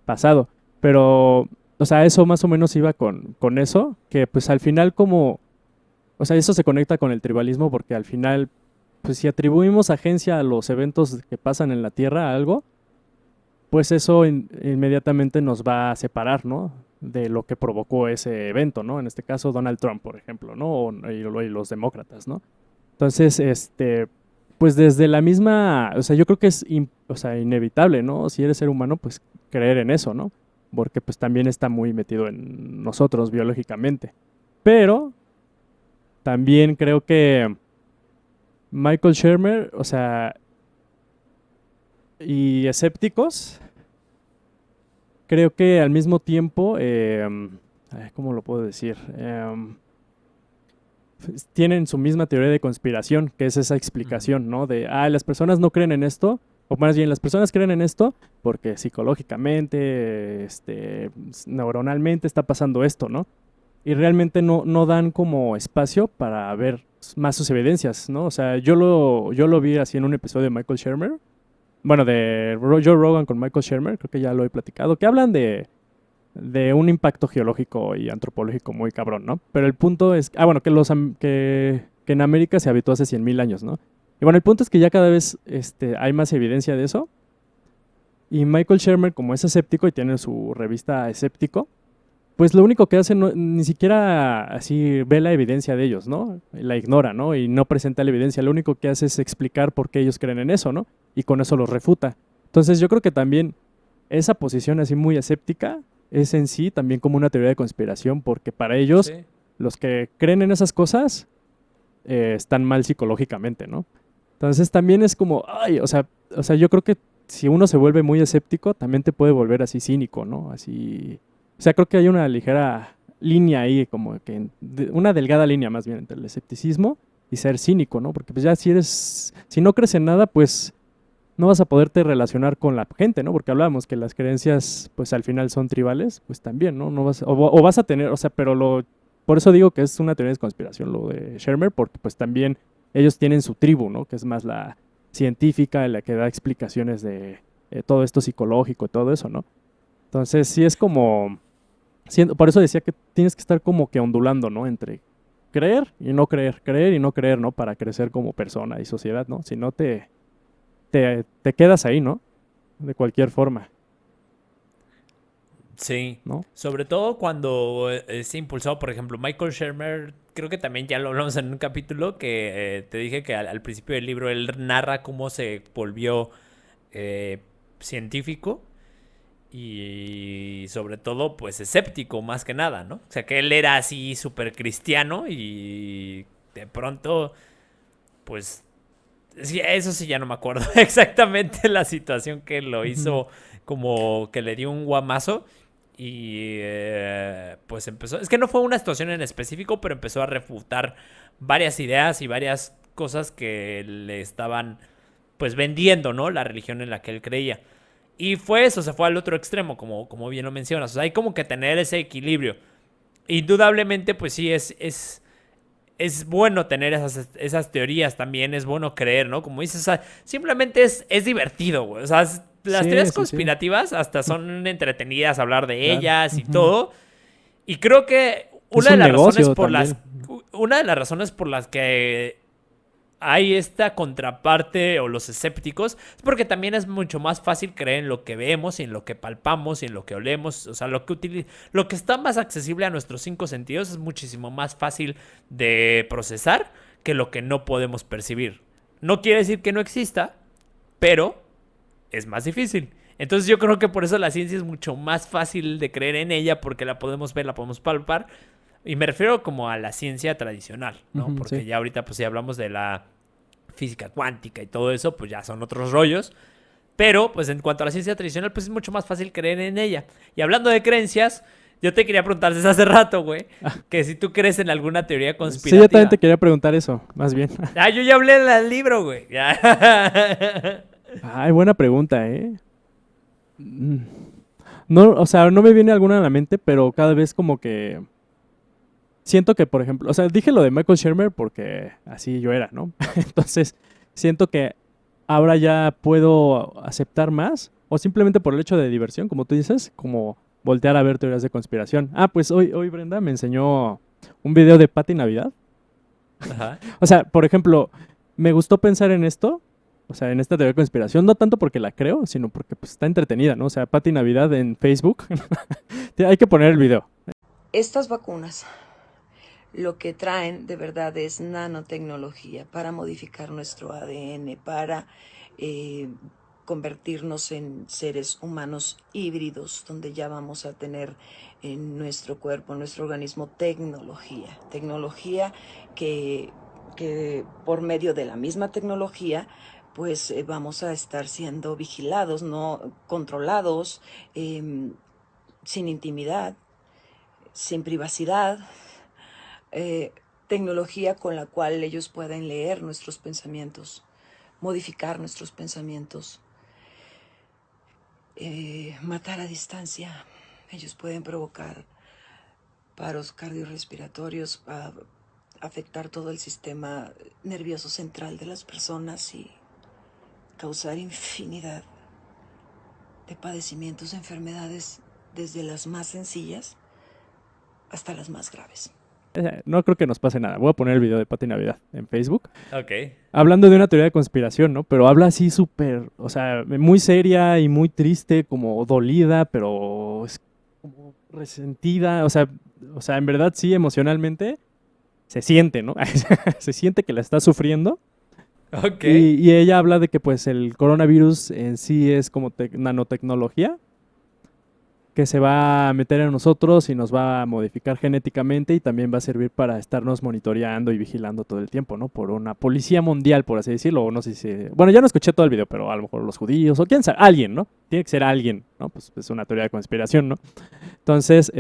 pasado, pero, o sea, eso más o menos iba con eso, que pues al final como, o sea, eso se conecta con el tribalismo porque al final, pues si atribuimos agencia a los eventos que pasan en la Tierra, a algo, pues eso inmediatamente nos va a separar, ¿no? De lo que provocó ese evento, ¿no? En este caso Donald Trump, por ejemplo, ¿no? Y los demócratas, ¿no? Entonces, pues desde la misma, o sea, yo creo que es, o sea, inevitable, ¿no? Si eres ser humano, pues creer en eso, ¿no? Porque pues también está muy metido en nosotros biológicamente. Pero también creo que Michael Shermer, o sea, y escépticos, creo que al mismo tiempo, ¿cómo lo puedo decir? Tienen su misma teoría de conspiración, que es esa
Ujú.
explicación, ¿no? De, las personas no creen en esto, o más bien las personas creen en esto porque psicológicamente, neuronalmente está pasando esto, ¿no? Y realmente no dan como espacio para ver más sus evidencias, ¿no? O sea, yo lo vi así en un episodio de Michael Shermer, bueno, de Joe Rogan con Michael Shermer, creo que ya lo he platicado, que hablan de un impacto geológico y antropológico muy cabrón, ¿no? Pero el punto es, bueno, que en América se habitó hace 100.000 años, ¿no? Y bueno, el punto es que ya cada vez hay más evidencia de eso. Y Michael Shermer, como es escéptico y tiene su revista Escéptico, pues lo único que hace ni siquiera así ve la evidencia de ellos, ¿no? La ignora, ¿no? Y no presenta la evidencia. Lo único que hace es explicar por qué ellos creen en eso, ¿no? Y con eso los refuta. Entonces yo creo que también esa posición así muy escéptica es en sí también como una teoría de conspiración, porque para ellos,
Sí.
los que creen en esas cosas, están mal psicológicamente, ¿no? Entonces también es como, ay, o sea, yo creo que si uno se vuelve muy escéptico, también te puede volver así cínico, ¿no? Así, o sea, creo que hay una ligera línea ahí, como que una delgada línea más bien entre el escepticismo y ser cínico, ¿no? Porque pues ya si no crees en nada, pues no vas a poderte relacionar con la gente, ¿no? Porque hablábamos que las creencias, pues al final son tribales, pues también, ¿no? No vas, o vas a tener, o sea, por eso digo que es una teoría de conspiración lo de Shermer, porque pues también ellos tienen su tribu, ¿no? Que es más la científica, la que da explicaciones de todo esto psicológico y todo eso, ¿no? Entonces sí es como, por eso decía que tienes que estar como que ondulando, ¿no? Entre creer y no creer, ¿no? Para crecer como persona y sociedad, ¿no? Si no te quedas ahí, ¿no? De cualquier forma,
Sí,
¿no?
sobre todo cuando es impulsado, por ejemplo, Michael Shermer, creo que también ya lo hablamos en un capítulo que te dije que al principio del libro él narra cómo se volvió eh, científico y sobre todo pues escéptico más que nada, ¿no? O sea que él era así súper cristiano y de pronto pues sí, eso sí ya no me acuerdo exactamente la situación que lo
Ujú.
hizo como que le dio un guamazo y pues empezó, es que no fue una situación en específico, pero empezó a refutar varias ideas y varias cosas que le estaban pues vendiendo, ¿no? La religión en la que él creía. Y fue eso, se fue al otro extremo, como bien lo mencionas. O sea, hay como que tener ese equilibrio. Indudablemente, pues sí, es bueno tener esas teorías también, es bueno creer, ¿no? Como dices, o sea, simplemente es divertido, güey. O sea, las
Sí,
teorías
sí, sí.
conspirativas hasta son entretenidas hablar de
Claro.
ellas y
Ujú.
todo. Y creo que
Es un negocio también.
una de las razones por las que hay esta contraparte o los escépticos es porque también es mucho más fácil creer en lo que vemos y en lo que palpamos y en lo que olemos, o sea, lo que está más accesible a nuestros cinco sentidos es muchísimo más fácil de procesar que lo que no podemos percibir. No quiere decir que no exista, pero es más difícil. Entonces yo creo que por eso la ciencia es mucho más fácil de creer en ella porque la podemos ver, la podemos palpar. Y me refiero como a la ciencia tradicional, ¿no?
Ujú,
Porque
sí.
ya ahorita pues si hablamos de la física cuántica y todo eso, pues ya son otros rollos. Pero pues en cuanto a la ciencia tradicional, pues es mucho más fácil creer en ella. Y hablando de creencias, yo te quería preguntar desde hace rato, güey, que si tú crees en alguna teoría
Sí, yo también te
conspirativa.
quería preguntar eso, más bien.
Ah, yo ya hablé del libro, güey. Ya.
Ay, buena pregunta, ¿eh? Mm. No, o sea, no me viene alguna a la mente, pero cada vez como que siento que, por ejemplo, o sea, dije lo de Michael Shermer porque así yo era, ¿no? Entonces, siento que ahora ya puedo aceptar más, o simplemente por el hecho de diversión, como tú dices, como voltear a ver teorías de conspiración. Ah, pues hoy Brenda me enseñó un video de Pati Navidad.
Ajá.
O sea, por ejemplo, me gustó pensar en esto, o sea, en esta teoría de conspiración, no tanto porque la creo, sino porque pues, está entretenida, ¿no? O sea, Pati Navidad en Facebook. Hay que poner el video.
Estas vacunas lo que traen de verdad es nanotecnología para modificar nuestro ADN, para eh, convertirnos en seres humanos híbridos, donde ya vamos a tener en nuestro cuerpo, en nuestro organismo, tecnología que por medio de la misma tecnología pues vamos a estar siendo vigilados, no controlados, sin intimidad, sin privacidad, tecnología con la cual ellos pueden leer nuestros pensamientos, modificar nuestros pensamientos, matar a distancia. Ellos pueden provocar paros cardiorrespiratorios, afectar todo el sistema nervioso central de las personas y causar infinidad de padecimientos, enfermedades, desde las más sencillas hasta las más graves.
No creo que nos pase nada. Voy a poner el video de Pati Navidad en Facebook.
Ok.
Hablando de una teoría de conspiración, ¿no? Pero habla así súper, o sea, muy seria y muy triste, como dolida, pero es como resentida. O sea, en verdad sí, emocionalmente se siente, ¿no? Se siente que la está sufriendo.
Ok.
Y ella habla de que pues el coronavirus en sí es como nanotecnología que se va a meter en nosotros y nos va a modificar genéticamente y también va a servir para estarnos monitoreando y vigilando todo el tiempo, ¿no? Por una policía mundial, por así decirlo, o no sé si... Bueno, ya no escuché todo el video, pero a lo mejor los judíos, o quién sabe, alguien, ¿no? Tiene que ser alguien, ¿no? Pues es una teoría de conspiración, ¿no? Entonces,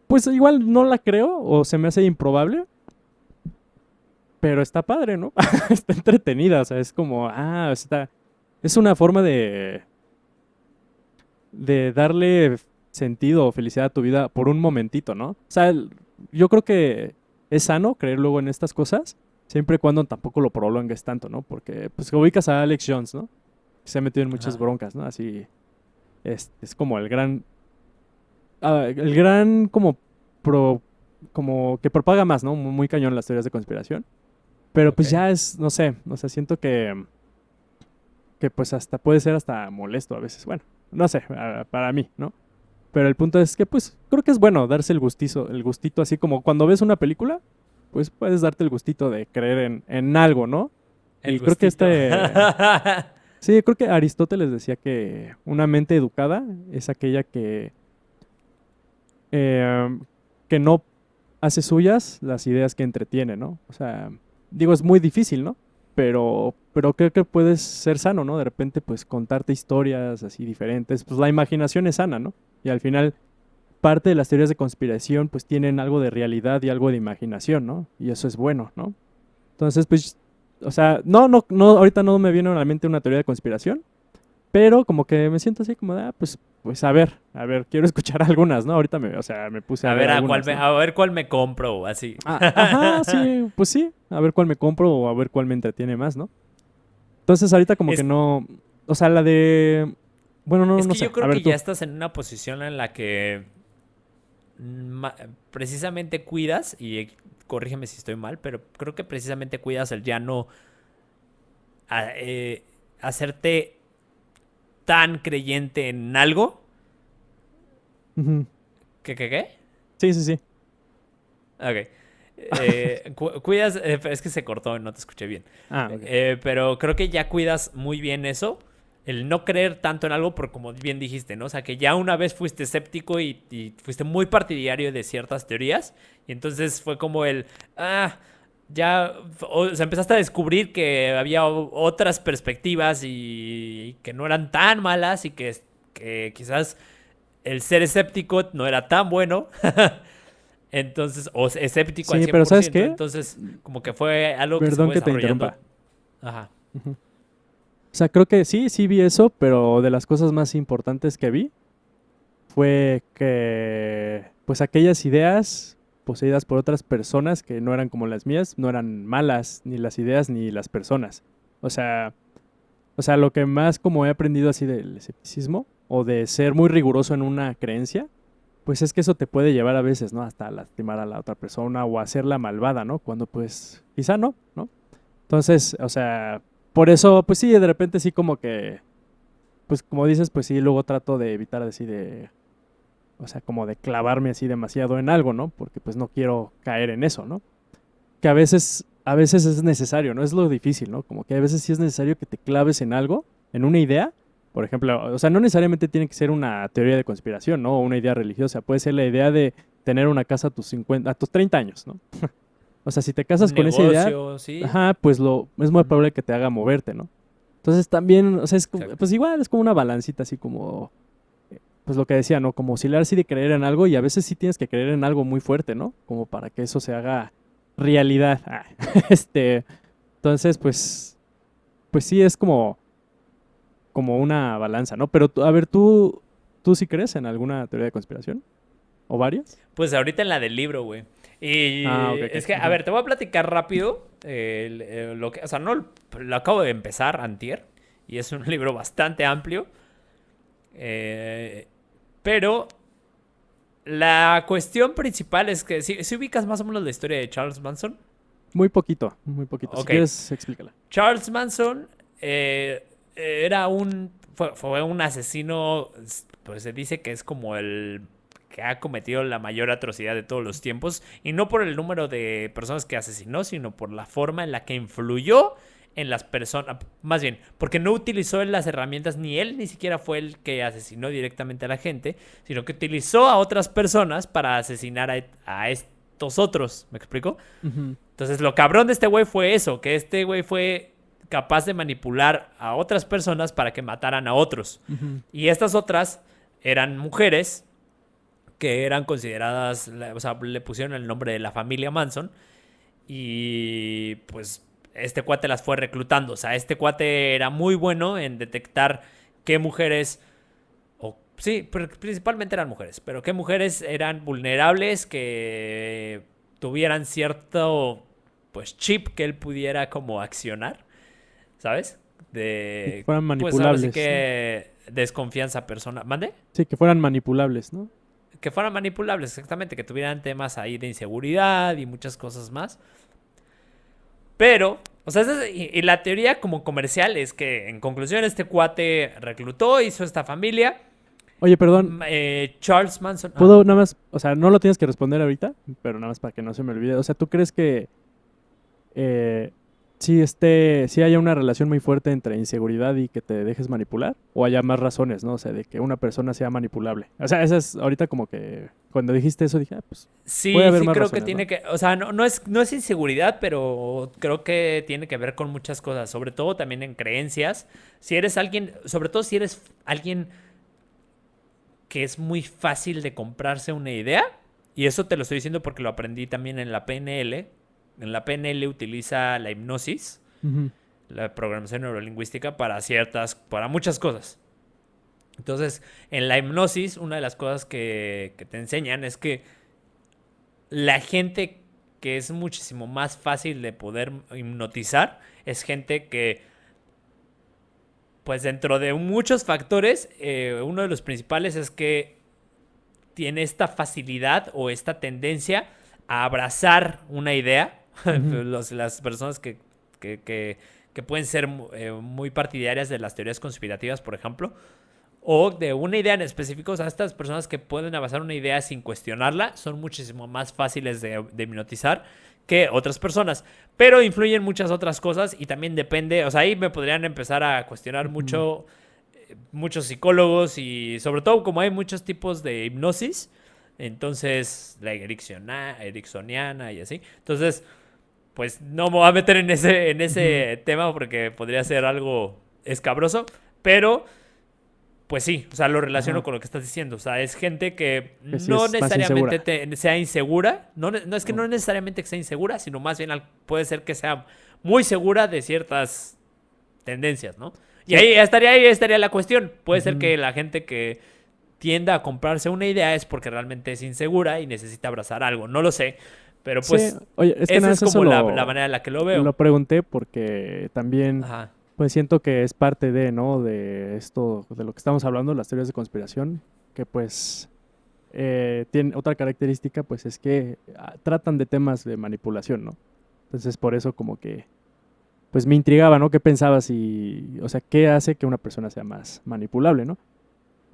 pues igual no la creo, o se me hace improbable, pero está padre, ¿no? Está entretenida, o sea, es como, es una forma de darle sentido o felicidad a tu vida por un momentito, ¿no? O sea, yo creo que es sano creer luego en estas cosas, siempre y cuando tampoco lo prolongues tanto, ¿no? Porque, pues, que ubicas a Alex Jones, ¿no? Se ha metido en muchas
Ajá.
broncas, ¿no? Así, es como el gran como que propaga más, ¿no? Muy cañón las teorías de conspiración. Pero
Ok.
pues ya es, no sé, o sea, siento que pues hasta puede ser hasta molesto a veces. Bueno, no sé, para mí, ¿no? Pero el punto es que pues creo que es bueno darse el gustito así como cuando ves una película, pues puedes darte el gustito de creer en algo, ¿no?
El
Y creo que
gustito.
sí, creo que Aristóteles decía que una mente educada es aquella eh, que no hace suyas las ideas que entretiene, ¿no? O sea, digo, es muy difícil, ¿no? Pero creo que puedes ser sano, ¿no? De repente, pues, contarte historias así diferentes. Pues la imaginación es sana, ¿no? Y al final, parte de las teorías de conspiración, pues, tienen algo de realidad y algo de imaginación, ¿no? Y eso es bueno, ¿no? Entonces, pues, o sea, no, ahorita no me viene a la mente una teoría de conspiración, Pero como que me siento así como, pues a ver, quiero escuchar algunas, ¿no? Ahorita me puse a ver algunas, ¿no?
A ver cuál me compro o así.
Ajá, sí, pues sí, a ver cuál me compro o a ver cuál me entretiene más, ¿no? Entonces ahorita como que no, o sea, la de, bueno, no,
Es
no
que
sé,
yo creo
a ver
que
tú.
ya estás en una posición en la que precisamente cuidas, y corrígeme si estoy mal, pero creo que precisamente cuidas el ya no hacerte tan creyente en algo.
Ujú.
¿Qué?
Sí, sí, sí.
Ok. Cuidas, es que se cortó, no te escuché bien.
Ok.
Pero creo que ya cuidas muy bien eso. El no creer tanto en algo, por como bien dijiste, ¿no? O sea, que ya una vez fuiste escéptico y fuiste muy partidario de ciertas teorías. Y entonces fue como ya, o sea, empezaste a descubrir que había otras perspectivas y que no eran tan malas y que quizás el ser escéptico no era tan bueno. Entonces, o escéptico al
Sí, pero ¿sabes
100%.
qué?
Entonces, como que fue algo que se
Perdón
fue
que te
desarrollando.
interrumpa.
Ajá.
Ujú. O sea, creo que sí vi eso, pero de las cosas más importantes que vi fue que, pues aquellas ideas poseídas por otras personas que no eran como las mías, no eran malas, ni las ideas ni las personas. O sea, lo que más como he aprendido así del escepticismo o de ser muy riguroso en una creencia, pues es que eso te puede llevar a veces, ¿no? Hasta lastimar a la otra persona o hacerla malvada, ¿no? Cuando pues quizá no, ¿no? Entonces, o sea, por eso, pues sí, de repente sí como que, pues como dices, pues sí, luego trato de evitar así de, o sea, como de clavarme así demasiado en algo, ¿no? Porque pues no quiero caer en eso, ¿no? Que a veces es necesario, ¿no? Es lo difícil, ¿no? Como que a veces sí es necesario que te claves en algo, en una idea. Por ejemplo, o sea, no necesariamente tiene que ser una teoría de conspiración, ¿no? O una idea religiosa. Puede ser la idea de tener una casa a tus 50, a tus 30 años, ¿no? O sea, si te casas
Un
con esa idea,
negocio, sí.
ajá, pues es muy
Ujú.
probable que te haga moverte, ¿no? Entonces también, o sea,
Exacto.
pues igual es como una balancita, así como, pues lo que decía, ¿no? Como oscilar así de creer en algo y a veces sí tienes que creer en algo muy fuerte, ¿no? Como para que eso se haga realidad. Este, entonces, pues sí es como una balanza, ¿no? Pero a ver, ¿tú sí crees en alguna teoría de conspiración? ¿O varias?
Pues ahorita en la del libro, güey.
Ah, ok,
Y
ok.
es que, a
Ujú.
ver, te voy a platicar rápido lo que, o sea, no, lo acabo de empezar antier y es un libro bastante amplio. Eh, pero la cuestión principal es que si ubicas más o menos la historia de Charles Manson.
Muy poquito, muy poquito. Si
Ok,
quieres, explícala.
Charles Manson era fue un asesino, pues se dice que es como el que ha cometido la mayor atrocidad de todos los tiempos, y no por el número de personas que asesinó, sino por la forma en la que influyó en las personas, más bien, porque no utilizó las herramientas, ni él ni siquiera fue el que asesinó directamente a la gente, sino que utilizó a otras personas para asesinar a estos otros, ¿me explico?
Ujú,
Entonces, lo cabrón de este güey fue eso, que este güey fue capaz de manipular a otras personas para que mataran a otros.
ujú.
Y estas otras eran mujeres que eran consideradas, o sea, le pusieron el nombre de la familia Manson y pues este cuate las fue reclutando. O sea, este cuate era muy bueno en detectar qué mujeres, o sí, principalmente eran mujeres, pero qué mujeres eran vulnerables, que tuvieran cierto pues chip que él pudiera como accionar, ¿sabes?
Y que
De
fueran
pues ahora sí
manipulables, ¿no?
que desconfianza personal. ¿Mande?
Sí, que fueran manipulables, ¿no?
Que fueran manipulables, exactamente, que tuvieran temas ahí de inseguridad y muchas cosas más. Pero, o sea, y la teoría como comercial es que, en conclusión, este cuate reclutó, hizo esta familia.
Oye, perdón,
Charles Manson.
¿puedo nada más, o sea, no lo tienes que responder ahorita, pero nada más para que no se me olvide. O sea, ¿tú crees que eh, sí haya una relación muy fuerte entre inseguridad y que te dejes manipular? ¿O haya más razones, ¿no? O sea, de que una persona sea manipulable. O sea, esa es ahorita como que cuando dijiste eso dije, pues puede
Sí,
haber
sí
más
creo que
razones,
tiene
¿no?
que, o sea, no es inseguridad, pero creo que tiene que ver con muchas cosas, sobre todo también en creencias. Si eres alguien, sobre todo si eres alguien que es muy fácil de comprarse una idea, y eso te lo estoy diciendo porque lo aprendí también en la PNL. En la PNL utiliza la hipnosis,
Ujú.
la programación neurolingüística, para muchas cosas. Entonces, en la hipnosis, una de las cosas que te enseñan es que la gente que es muchísimo más fácil de poder hipnotizar es gente que, pues dentro de muchos factores, uno de los principales es que tiene esta facilidad o esta tendencia a abrazar una idea. Las personas que pueden ser muy partidarias de las teorías conspirativas, por ejemplo, o de una idea en específico. O sea, estas personas que pueden abrazar una idea sin cuestionarla son muchísimo más fáciles de hipnotizar que otras personas, pero influyen muchas otras cosas y también depende, o sea, ahí me podrían empezar a cuestionar mucho muchos psicólogos y sobre todo como hay muchos tipos de hipnosis, entonces la ericksoniana y así, entonces pues no me voy a meter en ese tema porque podría ser algo escabroso, pero pues sí, o sea, lo relaciono con lo que estás diciendo. O sea, es gente que
sí
no
es más
necesariamente sea insegura. No es que no necesariamente que sea insegura, sino más bien puede ser que sea muy segura de ciertas tendencias, ¿no? Y ahí estaría la cuestión. Puede ser que la gente que tienda a comprarse una idea es porque realmente es insegura y necesita abrazar algo. No lo sé. Pero pues,
sí. Oye, es que
esa
nada,
es como
eso
la manera en la que lo veo.
Lo pregunté porque también,
Ajá.
pues siento que es parte de, ¿no? De esto, de lo que estamos hablando, las teorías de conspiración, que pues tiene otra característica, pues es que tratan de temas de manipulación, ¿no? Entonces por eso como que, pues me intrigaba, ¿no? ¿Qué pensabas y, o sea, qué hace que una persona sea más manipulable, ¿no?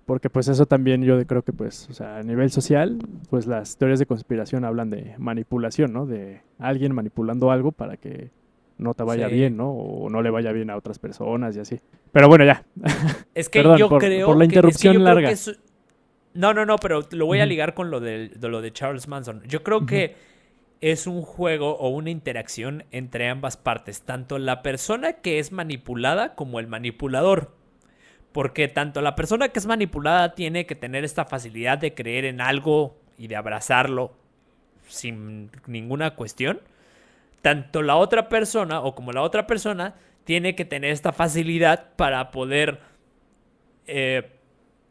Porque pues eso también yo creo que pues, o sea, a nivel social, pues las teorías de conspiración hablan de manipulación, ¿no? De alguien manipulando algo para que no te vaya
Sí.
bien, ¿no? O no le vaya bien a otras personas y así. Pero bueno, ya.
Es que
Perdón
yo
por
creo
la interrupción
yo creo
larga.
que no, pero lo voy a
Ujú.
ligar con lo de Charles Manson. Yo creo que es un juego o una interacción entre ambas partes, tanto la persona que es manipulada como el manipulador. Porque tanto la persona que es manipulada tiene que tener esta facilidad de creer en algo y de abrazarlo sin ninguna cuestión. Tanto la otra persona o como la otra persona tiene que tener esta facilidad para poder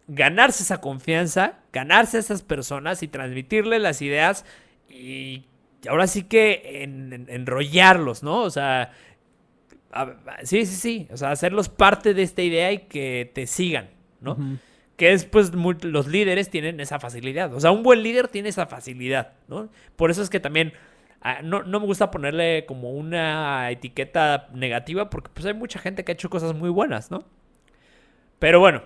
ganarse esa confianza, ganarse a esas personas y transmitirle las ideas y ahora sí que enrollarlos, ¿no? O sea, sí, o sea, hacerlos parte de esta idea y que te sigan, ¿no?
Ujú.
Que es, pues, los líderes tienen esa facilidad. O sea, un buen líder tiene esa facilidad, ¿no? Por eso es que también no me gusta ponerle como una etiqueta negativa porque pues hay mucha gente que ha hecho cosas muy buenas, ¿no? Pero bueno,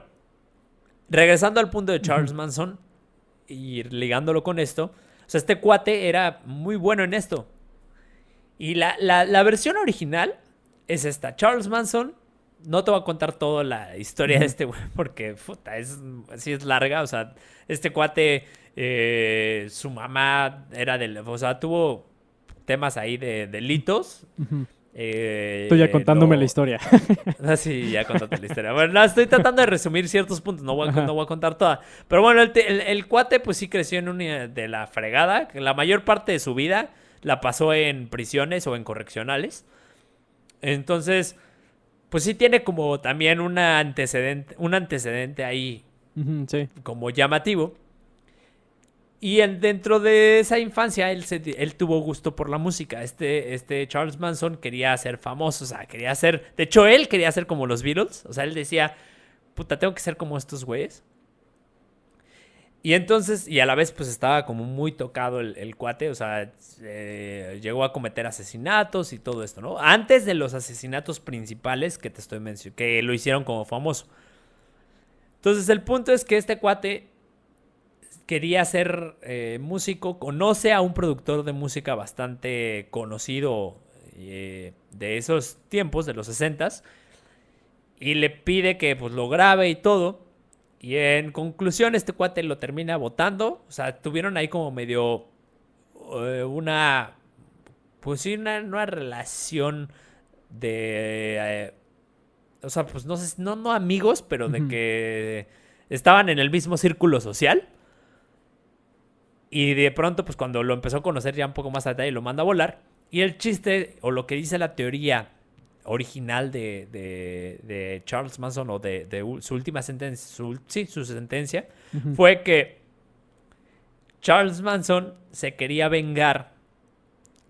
regresando al punto de Charles Manson y ligándolo con esto, o sea, este cuate era muy bueno en esto. Y la versión original es esta. Charles Manson, no te voy a contar toda la historia de este güey porque, puta, sí es larga. O sea, este cuate, su mamá era o sea, tuvo temas ahí de delitos.
Ujú. Estoy ya contándome la historia.
Sí, ya contaste la historia. Bueno, no, estoy tratando de resumir ciertos puntos, no voy a contar toda. Pero bueno, el cuate pues sí creció en una de la fregada. La mayor parte de su vida la pasó en prisiones o en correccionales. Entonces, pues sí tiene como también un antecedente ahí
Ujú, sí.
como llamativo. Y dentro de esa infancia, él tuvo gusto por la música. Este Charles Manson quería ser famoso, o sea, quería ser... De hecho, él quería ser como los Beatles. O sea, él decía, puta, tengo que ser como estos güeyes. Y entonces, y a la vez, pues estaba como muy tocado el cuate. O sea, llegó a cometer asesinatos y todo esto, ¿no? Antes de los asesinatos principales que te estoy mencionando, que lo hicieron como famoso. Entonces, el punto es que este cuate quería ser músico, conoce a un productor de música bastante conocido de esos tiempos, de los 60s, y le pide que pues lo grabe y todo. Y en conclusión, este cuate lo termina votando. O sea, tuvieron ahí como medio pues sí, una relación de... o sea, pues no sé, no amigos, pero de que estaban en el mismo círculo social. Y de pronto, pues cuando lo empezó a conocer ya un poco más a detalle, lo manda a volar. Y el chiste, o lo que dice la teoría original de Charles Manson o su última sentencia, su sentencia,
Ujú.
fue que Charles Manson se quería vengar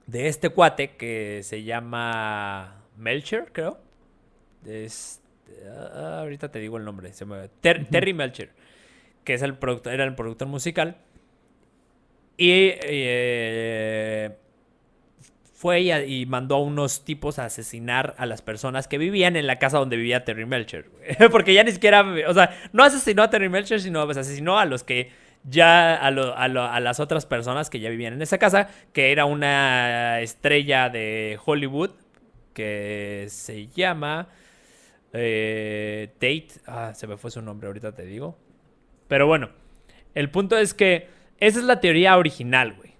de este cuate que se llama Melcher, creo. Ahorita te digo el nombre. Terry Melcher, que es era el productor musical. Y fue y mandó a unos tipos a asesinar a las personas que vivían en la casa donde vivía Terry Melcher. Porque ya ni siquiera, o sea, no asesinó a Terry Melcher, sino pues, asesinó a los que ya, a las otras personas que ya vivían en esa casa, que era una estrella de Hollywood que se llama Tate. Se me fue su nombre, ahorita te digo. Pero bueno, el punto es que esa es la teoría original, güey.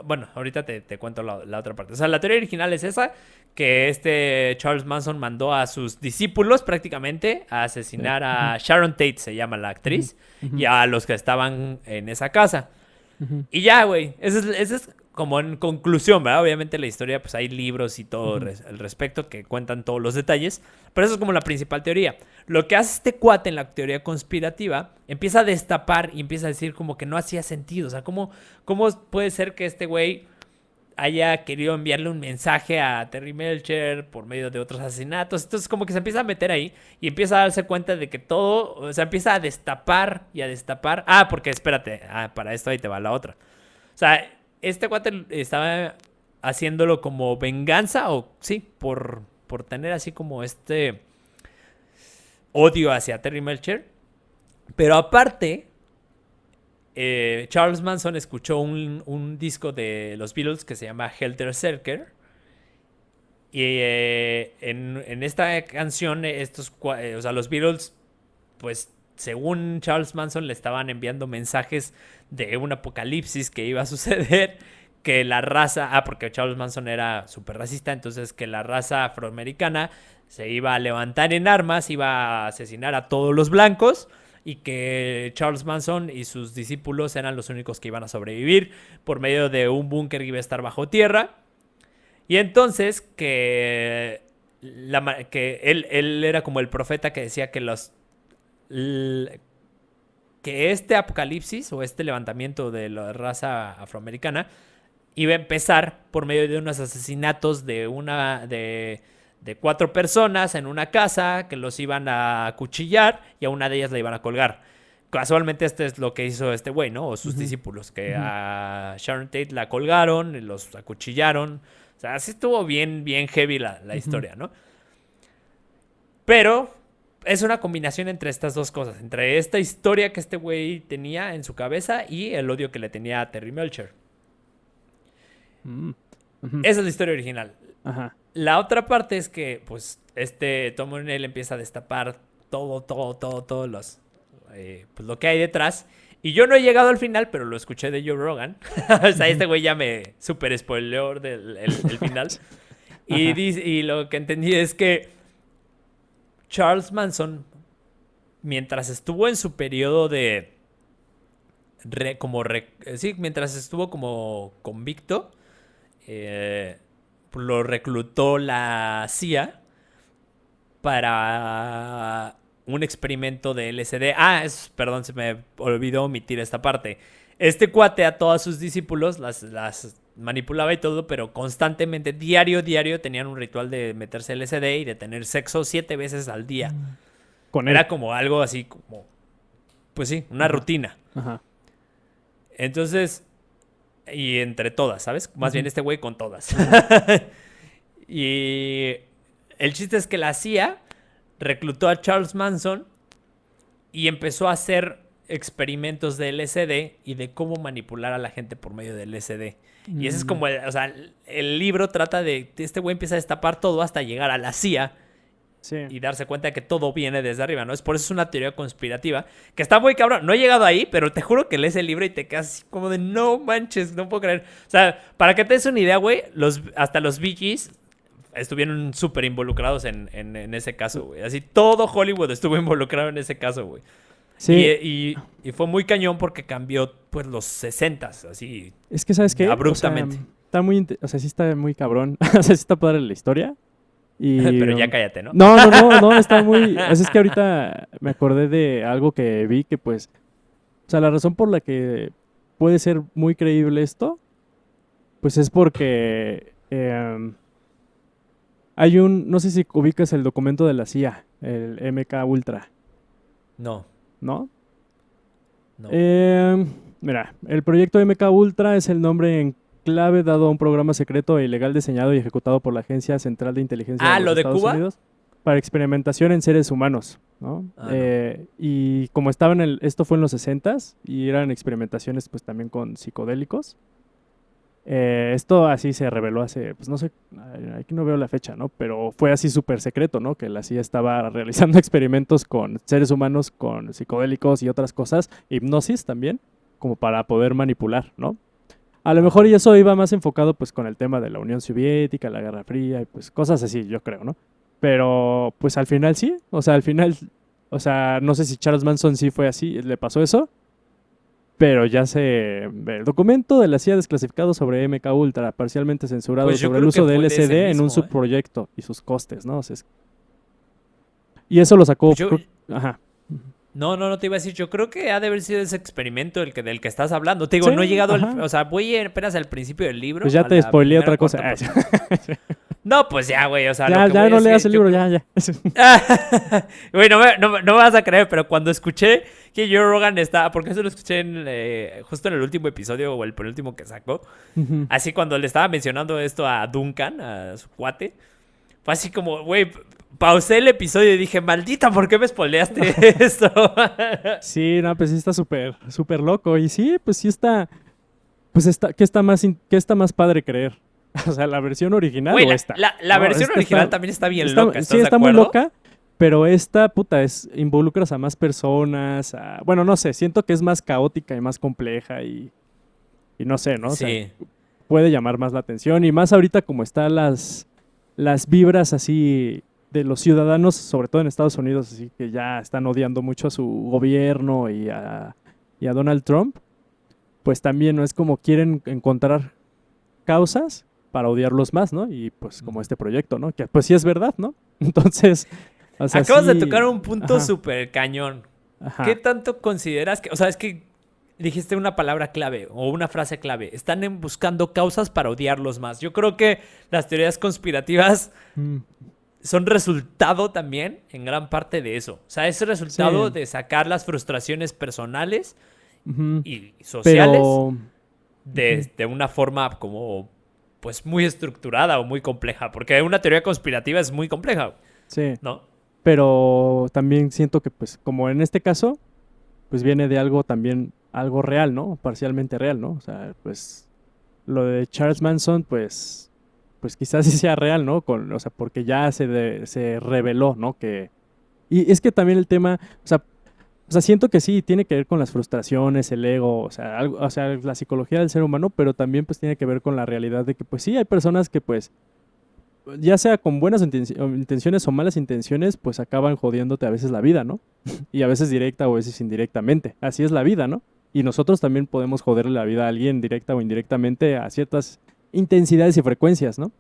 Bueno, ahorita te cuento la otra parte. O sea, la teoría original es esa, que Charles Manson mandó a sus discípulos prácticamente a asesinar a Sharon Tate, se llama la actriz, y a los que estaban en esa casa. Y ya, güey, ese es como en conclusión, ¿verdad? Obviamente la historia, pues hay libros y todo al respecto que cuentan todos los detalles, pero eso es como la principal teoría. Lo que hace este cuate en la teoría conspirativa, empieza a destapar y empieza a decir como que no hacía sentido. O sea, ¿cómo puede ser que este güey haya querido enviarle un mensaje a Terry Melcher por medio de otros asesinatos? Entonces como que se empieza a meter ahí y empieza a darse cuenta de que todo, o sea, empieza a destapar y a destapar. Porque espérate, para esto ahí te va la otra. O sea, este cuate estaba haciéndolo como venganza, o sí, por tener así como odio hacia Terry Melcher. Pero aparte, Charles Manson escuchó un disco de los Beatles que se llama Helter Skelter. Y en esta canción, o sea, los Beatles, pues según Charles Manson, le estaban enviando mensajes de un apocalipsis que iba a suceder, que la raza, porque Charles Manson era súper racista, entonces que la raza afroamericana se iba a levantar en armas, iba a asesinar a todos los blancos, y que Charles Manson y sus discípulos eran los únicos que iban a sobrevivir por medio de un búnker que iba a estar bajo tierra. Y entonces que él era como el profeta que decía que que este apocalipsis o este levantamiento de la raza afroamericana iba a empezar por medio de unos asesinatos de 4 personas en una casa, que los iban a acuchillar y a una de ellas la iban a colgar. Casualmente es lo que hizo este güey, ¿no? O sus discípulos, que a Sharon Tate la colgaron y los acuchillaron. O sea, así estuvo bien heavy la historia, ¿no? Pero es una combinación entre estas dos cosas. Entre esta historia que este güey tenía en su cabeza y el odio que le tenía a Terry Melcher. Esa es la historia original.
Ajá.
La otra parte es que, pues, Tom O'Neill empieza a destapar todos los... pues lo que hay detrás. Y yo no he llegado al final, pero lo escuché de Joe Rogan. O sea, este güey ya me super spoileó el final. Y lo que entendí es que Charles Manson, mientras estuvo en su periodo mientras estuvo como convicto, lo reclutó la CIA para un experimento de LSD. Perdón, se me olvidó omitir esta parte. Este cuate a todos sus discípulos las manipulaba y todo, pero constantemente, diario, tenían un ritual de meterse LSD y de tener sexo 7 veces al día.
Con él.
Era como algo así como, pues sí, una rutina.
Ajá.
Entonces, y entre todas, ¿sabes? Más bien este güey con todas. Y el chiste es que la CIA reclutó a Charles Manson y empezó a hacer experimentos de LSD y de cómo manipular a la gente por medio del LSD. Y ese es como, o sea, el libro trata de, este güey empieza a destapar todo hasta llegar a la CIA. Sí. Y darse cuenta de que todo viene desde arriba, ¿no? Por eso es una teoría conspirativa que está muy cabrón. No he llegado ahí, pero te juro que lees el libro y te quedas así como de no manches, no puedo creer. O sea, para que te des una idea, güey, hasta los Bee Gees estuvieron súper involucrados en ese caso, güey. Así todo Hollywood estuvo involucrado en ese caso, güey. Sí. Y fue muy cañón porque cambió, pues, los 60s, así.
Es que, ¿sabes qué?
Abruptamente.
O sea, sí está muy cabrón. O sea, sí está padre la historia. Y,
Pero ya cállate, ¿no?
no, está muy... Es que ahorita me acordé de algo que vi que pues... O sea, la razón por la que puede ser muy creíble esto, pues es porque hay no sé si ubicas el documento de la CIA, el MK Ultra,
No,
¿no?
no.
Mira, el proyecto MK Ultra es el nombre en clave dado a un programa secreto e ilegal diseñado y ejecutado por la Agencia Central de Inteligencia de los
¿lo de
Estados
Cuba?
Unidos para experimentación en seres humanos, ¿no?
No.
Y como estaba esto fue en los 60s y eran experimentaciones pues también con psicodélicos. Esto así se reveló hace, pues no sé, aquí no veo la fecha, ¿no? Pero fue así súper secreto, ¿no? Que la CIA estaba realizando experimentos con seres humanos, con psicodélicos y otras cosas, hipnosis también, como para poder manipular, ¿no? A lo mejor y eso iba más enfocado pues con el tema de la Unión Soviética, la Guerra Fría y pues cosas así, yo creo, ¿no? Pero pues al final sí, o sea, al final, o sea, no sé si Charles Manson sí fue así, le pasó eso, pero ya el documento de la CIA desclasificado sobre MK Ultra, parcialmente censurado
Pues yo
sobre el
creo
uso
que
de
fue de ese
LSD en un
mismo,
subproyecto y sus costes, ¿no? O sea, y eso lo sacó,
Pues yo-
ajá.
No te iba a decir, yo creo que ha de haber sido ese experimento del que estás hablando. Te digo,
Sí,
no he llegado
ajá.
o sea, voy apenas al principio del libro.
Pues ya
a
te
la
spoileé
primera
otra cosa.
cuarta. No, pues ya, güey, o sea,
Ya,
lo que
ya
voy
no
es
leas
que
el
yo
libro,
creo-
ya.
Güey, no me vas a creer, pero cuando escuché que Joe Rogan estaba, porque eso lo escuché justo en el último episodio o el penúltimo que sacó,
Ujú.
así cuando le estaba mencionando esto a Duncan, a su cuate, fue así como, güey, pausé el episodio y dije, maldita, ¿por qué me spoileaste esto?
Sí, no, pues sí está súper, súper loco. Y sí, pues sí está, pues está, ¿qué está más padre creer? O sea, ¿la versión original
Güey,
o esta?
la
No,
versión
esta
original
está-
también está bien
está-
loca,
sí,
¿estás de
está muy
acuerdo?
loca, pero esta, puta, involucras a más personas. Bueno, no sé, siento que es más caótica y más compleja y no sé, ¿no? O sea,
Sí.
puede llamar más la atención y más ahorita como están las vibras así de los ciudadanos, sobre todo en Estados Unidos, así que ya están odiando mucho a su gobierno y a Donald Trump, pues también no es como quieren encontrar causas para odiarlos más, ¿no? Y pues como este proyecto, ¿no? Que pues sí es verdad, ¿no? Entonces, o sea,
Acabas de
sí-
tocar un punto
ajá,
súper cañón.
ajá.
¿Qué tanto consideras que, o sea, es que dijiste una palabra clave o una frase clave, están buscando causas para odiarlos más? Yo creo que las teorías conspirativas
Mm,
son resultado también en gran parte de eso. O sea, es resultado
Sí.
de sacar las frustraciones personales
ujú.
y sociales
Pero
de una forma como pues muy estructurada o muy compleja, porque una teoría conspirativa es muy compleja,
sí.
¿no?
Pero también siento que, pues, como en este caso, pues viene de algo también, algo real, ¿no? Parcialmente real, ¿no? O sea, pues, lo de Charles Manson, pues quizás sí sea real, ¿no? O sea, porque ya se reveló, ¿no? Y es que también el tema, o sea, siento que sí, tiene que ver con las frustraciones, el ego, o sea, la psicología del ser humano, pero también, pues, tiene que ver con la realidad de que, pues, sí, hay personas que, pues, ya sea con buenas intenciones o malas intenciones, pues acaban jodiéndote a veces la vida, ¿no? Y a veces directa o a veces indirectamente. Así es la vida, ¿no? Y nosotros también podemos joderle la vida a alguien directa o indirectamente a ciertas intensidades y frecuencias, ¿no?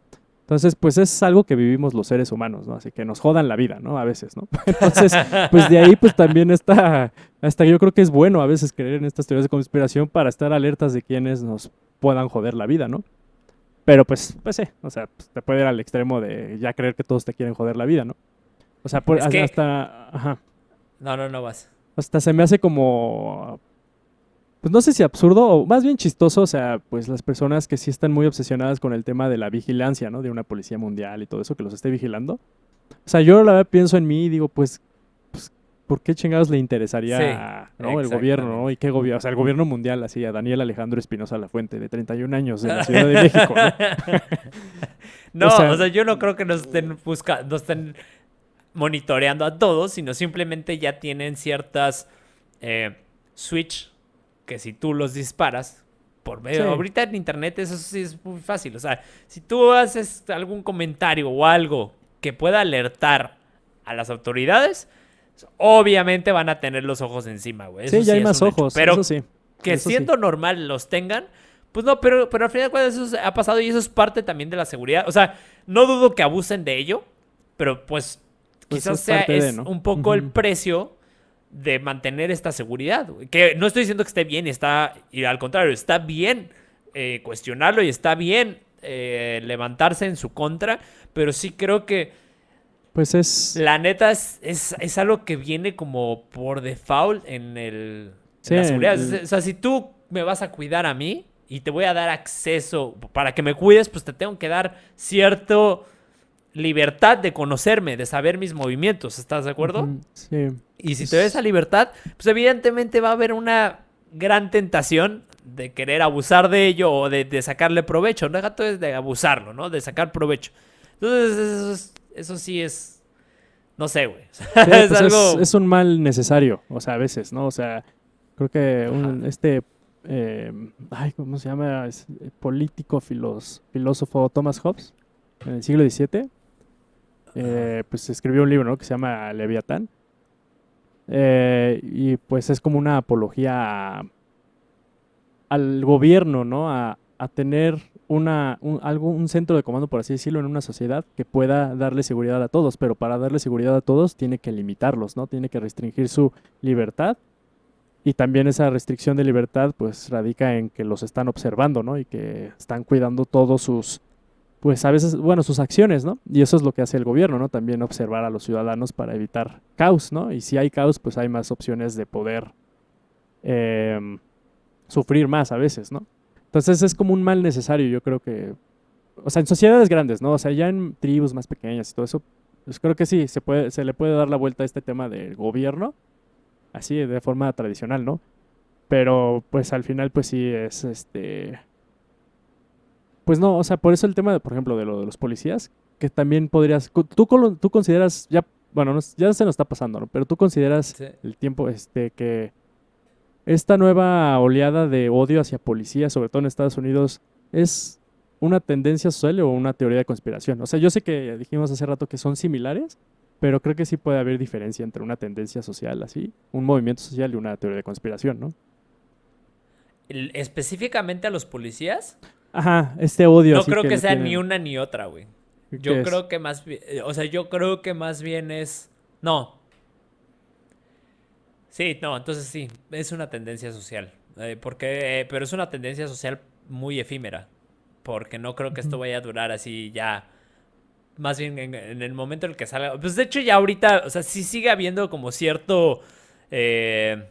Entonces, pues es algo que vivimos los seres humanos, ¿no? Así que nos jodan la vida, ¿no? A veces, ¿no? Entonces, pues de ahí, pues también hasta yo creo que es bueno a veces creer en estas teorías de conspiración para estar alertas de quienes nos puedan joder la vida, ¿no? Pero pues sí, o sea, pues, te puede ir al extremo de ya creer que todos te quieren joder la vida, ¿no? O sea,
Es que-
ajá,
No vas.
hasta se me hace como, pues no sé si absurdo o más bien chistoso, o sea, pues las personas que sí están muy obsesionadas con el tema de la vigilancia, ¿no? De una policía mundial y todo eso, que los esté vigilando. O sea, yo la verdad pienso en mí y digo, pues ¿por qué chingados le interesaría,
Sí,
¿no? El gobierno, ¿no?
exactamente.
¿Y qué gobierno? O sea, el gobierno mundial, así, a Daniel Alejandro Espinosa Lafuente, de 31 años, de la Ciudad de México, ¿no?
No,
O sea-
yo no creo que nos estén no estén monitoreando a todos, sino simplemente ya tienen ciertas switch que si tú los disparas por medio.
Sí.
Ahorita en internet eso sí es muy fácil. O sea, si tú haces algún comentario o algo que pueda alertar a las autoridades, obviamente van a tener los ojos encima, güey. Eso
Sí, ya hay
es
más
un hecho.
ojos,
Pero
eso sí.
que
eso sí.
siendo normal los tengan, pues no, pero al final de cuentas eso ha pasado y eso es parte también de la seguridad. O sea, no dudo que abusen de ello, pero pues
Pues
quizás
es
sea
parte de, ¿no?
un poco el
Ujú.
precio de mantener esta seguridad, güey. Que no estoy diciendo que esté bien, y al contrario, está bien cuestionarlo y está bien levantarse en su contra, pero sí creo que
Pues es...
la neta es algo que viene como por default
Sí,
en la seguridad. O sea, si tú me vas a cuidar a mí y te voy a dar acceso para que me cuides, pues te tengo que dar cierto libertad de conocerme, de saber mis movimientos. ¿Estás de acuerdo?
ujú, sí.
Y si te doy esa
Es-
libertad, pues evidentemente va a haber una gran tentación de querer abusar de ello o de sacarle provecho. No deja todo es de abusarlo, ¿no? De sacar provecho. Entonces, eso sí es. No sé, güey.
Sí,
Es
pues
algo.
es un mal necesario, o sea, a veces, ¿no? O sea, creo que
Ajá.
ay, ¿cómo se llama? Político, filósofo Thomas Hobbes, en el siglo XVII,
Ajá.
pues escribió un libro, ¿no? Que se llama Leviatán, y pues es como una apología al gobierno, ¿no? A tener un centro de comando, por así decirlo, en una sociedad que pueda darle seguridad a todos, pero para darle seguridad a todos tiene que limitarlos, ¿no? Tiene que restringir su libertad y también esa restricción de libertad pues radica en que los están observando, ¿no? Y que están cuidando todos pues a veces, bueno, sus acciones, ¿no? Y eso es lo que hace el gobierno, ¿no? También observar a los ciudadanos para evitar caos, ¿no? Y si hay caos, pues hay más opciones de poder em, sufrir más a veces, ¿no? Entonces es como un mal necesario, yo creo que, o sea, en sociedades grandes, ¿no? O sea, ya en tribus más pequeñas y todo eso, pues creo que sí, se le puede dar la vuelta a este tema del gobierno, así de forma tradicional, ¿no? Pero pues al final pues sí es pues no, o sea, por eso el tema, por ejemplo, de lo de los policías, que también podrías, tú consideras, ya, bueno, ya se nos está pasando, ¿no? Pero tú consideras
Sí.
el tiempo, que esta nueva oleada de odio hacia policías, sobre todo en Estados Unidos, ¿es una tendencia social o una teoría de conspiración? O sea, yo sé que dijimos hace rato que son similares, pero creo que sí puede haber diferencia entre una tendencia social así, un movimiento social y una teoría de conspiración, ¿no?
Específicamente a los policías,
Ajá, este odio
no
así
creo
que
que
le
sea ni
tienen.
una ni otra, güey.
¿Qué
Yo
es?
creo que más bien, o sea, yo creo que más bien es, no, sí, no, entonces sí, es una tendencia social, pero es una tendencia social muy efímera, porque no creo que esto
Ujú.
vaya a durar así ya, más bien en el momento en el que salga, pues de hecho ya ahorita, o sea, sí sigue habiendo como cierto eh,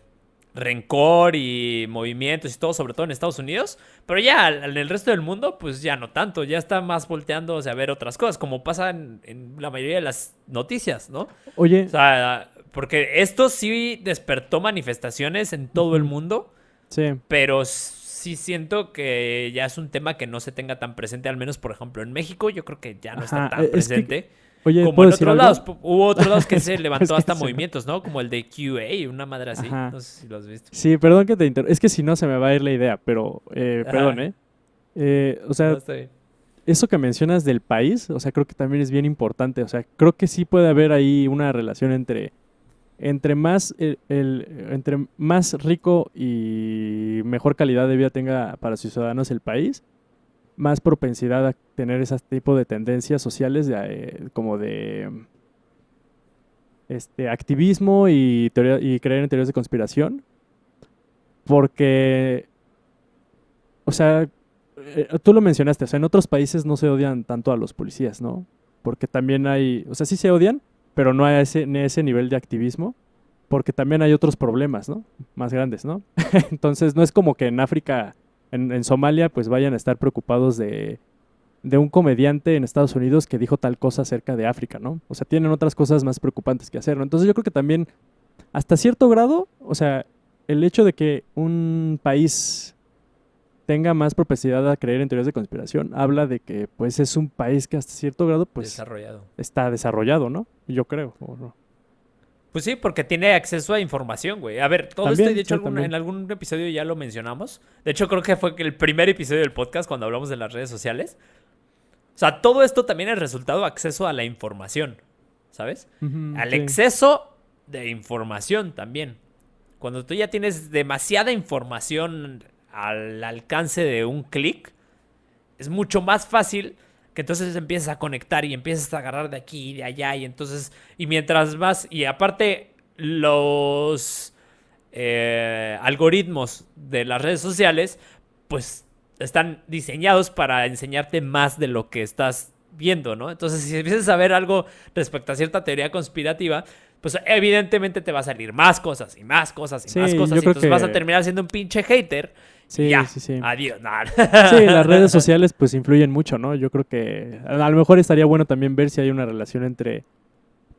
rencor y movimientos y todo, sobre todo en Estados Unidos, pero ya en el resto del mundo, pues ya no tanto, ya está más volteando a ver otras cosas, como pasa en la mayoría de las noticias, ¿no? O
Oye,
sea, porque esto sí despertó manifestaciones en todo el
ujú,
mundo,
sí,
pero sí siento que ya es un tema que no se tenga tan presente, al menos por ejemplo en México, yo creo que ya no está
ajá,
tan
es que,
presente
oye,
como
¿puedo
en
decir
otros lados.
algo?
Hubo otros lados que se
Es
levantó
que
hasta
se me-
movimientos, ¿no? Como el de QA, una madre así.
Ajá.
No sé si lo has visto.
Sí, perdón que te es que si no se me va a ir la idea, pero, perdón,
Ajá.
O
No,
sea,
está bien.
eso que mencionas del país, o sea, creo que también es bien importante, o sea, creo que sí puede haber ahí una relación entre más, entre más rico y mejor calidad de vida tenga para sus ciudadanos el país, más propensidad a tener ese tipo de tendencias sociales como de activismo y, y creer en teorías de conspiración, porque, o sea, tú lo mencionaste, o sea, en otros países no se odian tanto a los policías, ¿no? Porque también hay, o sea, sí se odian, pero no a ese nivel de activismo, porque también hay otros problemas, ¿no? Más grandes, ¿no? Entonces, no es como que en África, en Somalia, pues vayan a estar preocupados de un comediante en Estados Unidos que dijo tal cosa acerca de África, ¿no? O sea, tienen otras cosas más preocupantes que hacer, ¿no? Entonces yo creo que también, hasta cierto grado, o sea, el hecho de que un país tenga más propensidad a creer en teorías de conspiración habla de que, pues, es un país que hasta cierto grado, pues,
Desarrollado.
está desarrollado, ¿no? Yo creo, ¿o no?
Pues sí, porque tiene acceso a información, güey. A ver, todo esto, y de
También,
hecho,
sí, también.
en algún episodio ya lo mencionamos. De hecho, creo que fue el primer episodio del podcast cuando hablamos de las redes sociales. O sea, todo esto también es resultado de acceso a la información, ¿sabes?
Ujú,
Al
sí.
exceso de información también. Cuando tú ya tienes demasiada información al alcance de un clic, es mucho más fácil que entonces empiezas a conectar y empiezas a agarrar de aquí y de allá y entonces, y mientras más, y aparte los algoritmos de las redes sociales, pues están diseñados para enseñarte más de lo que estás viendo, ¿no? Entonces, si empiezas a ver algo respecto a cierta teoría conspirativa, pues evidentemente te va a salir más cosas y más cosas y
Sí,
más cosas,
yo
y
creo
entonces vas a
que
terminar siendo un pinche hater.
sí,
Y ya,
sí.
adiós. Nah.
Sí, las redes sociales pues influyen mucho, ¿no? Yo creo que a lo mejor estaría bueno también ver si hay una relación entre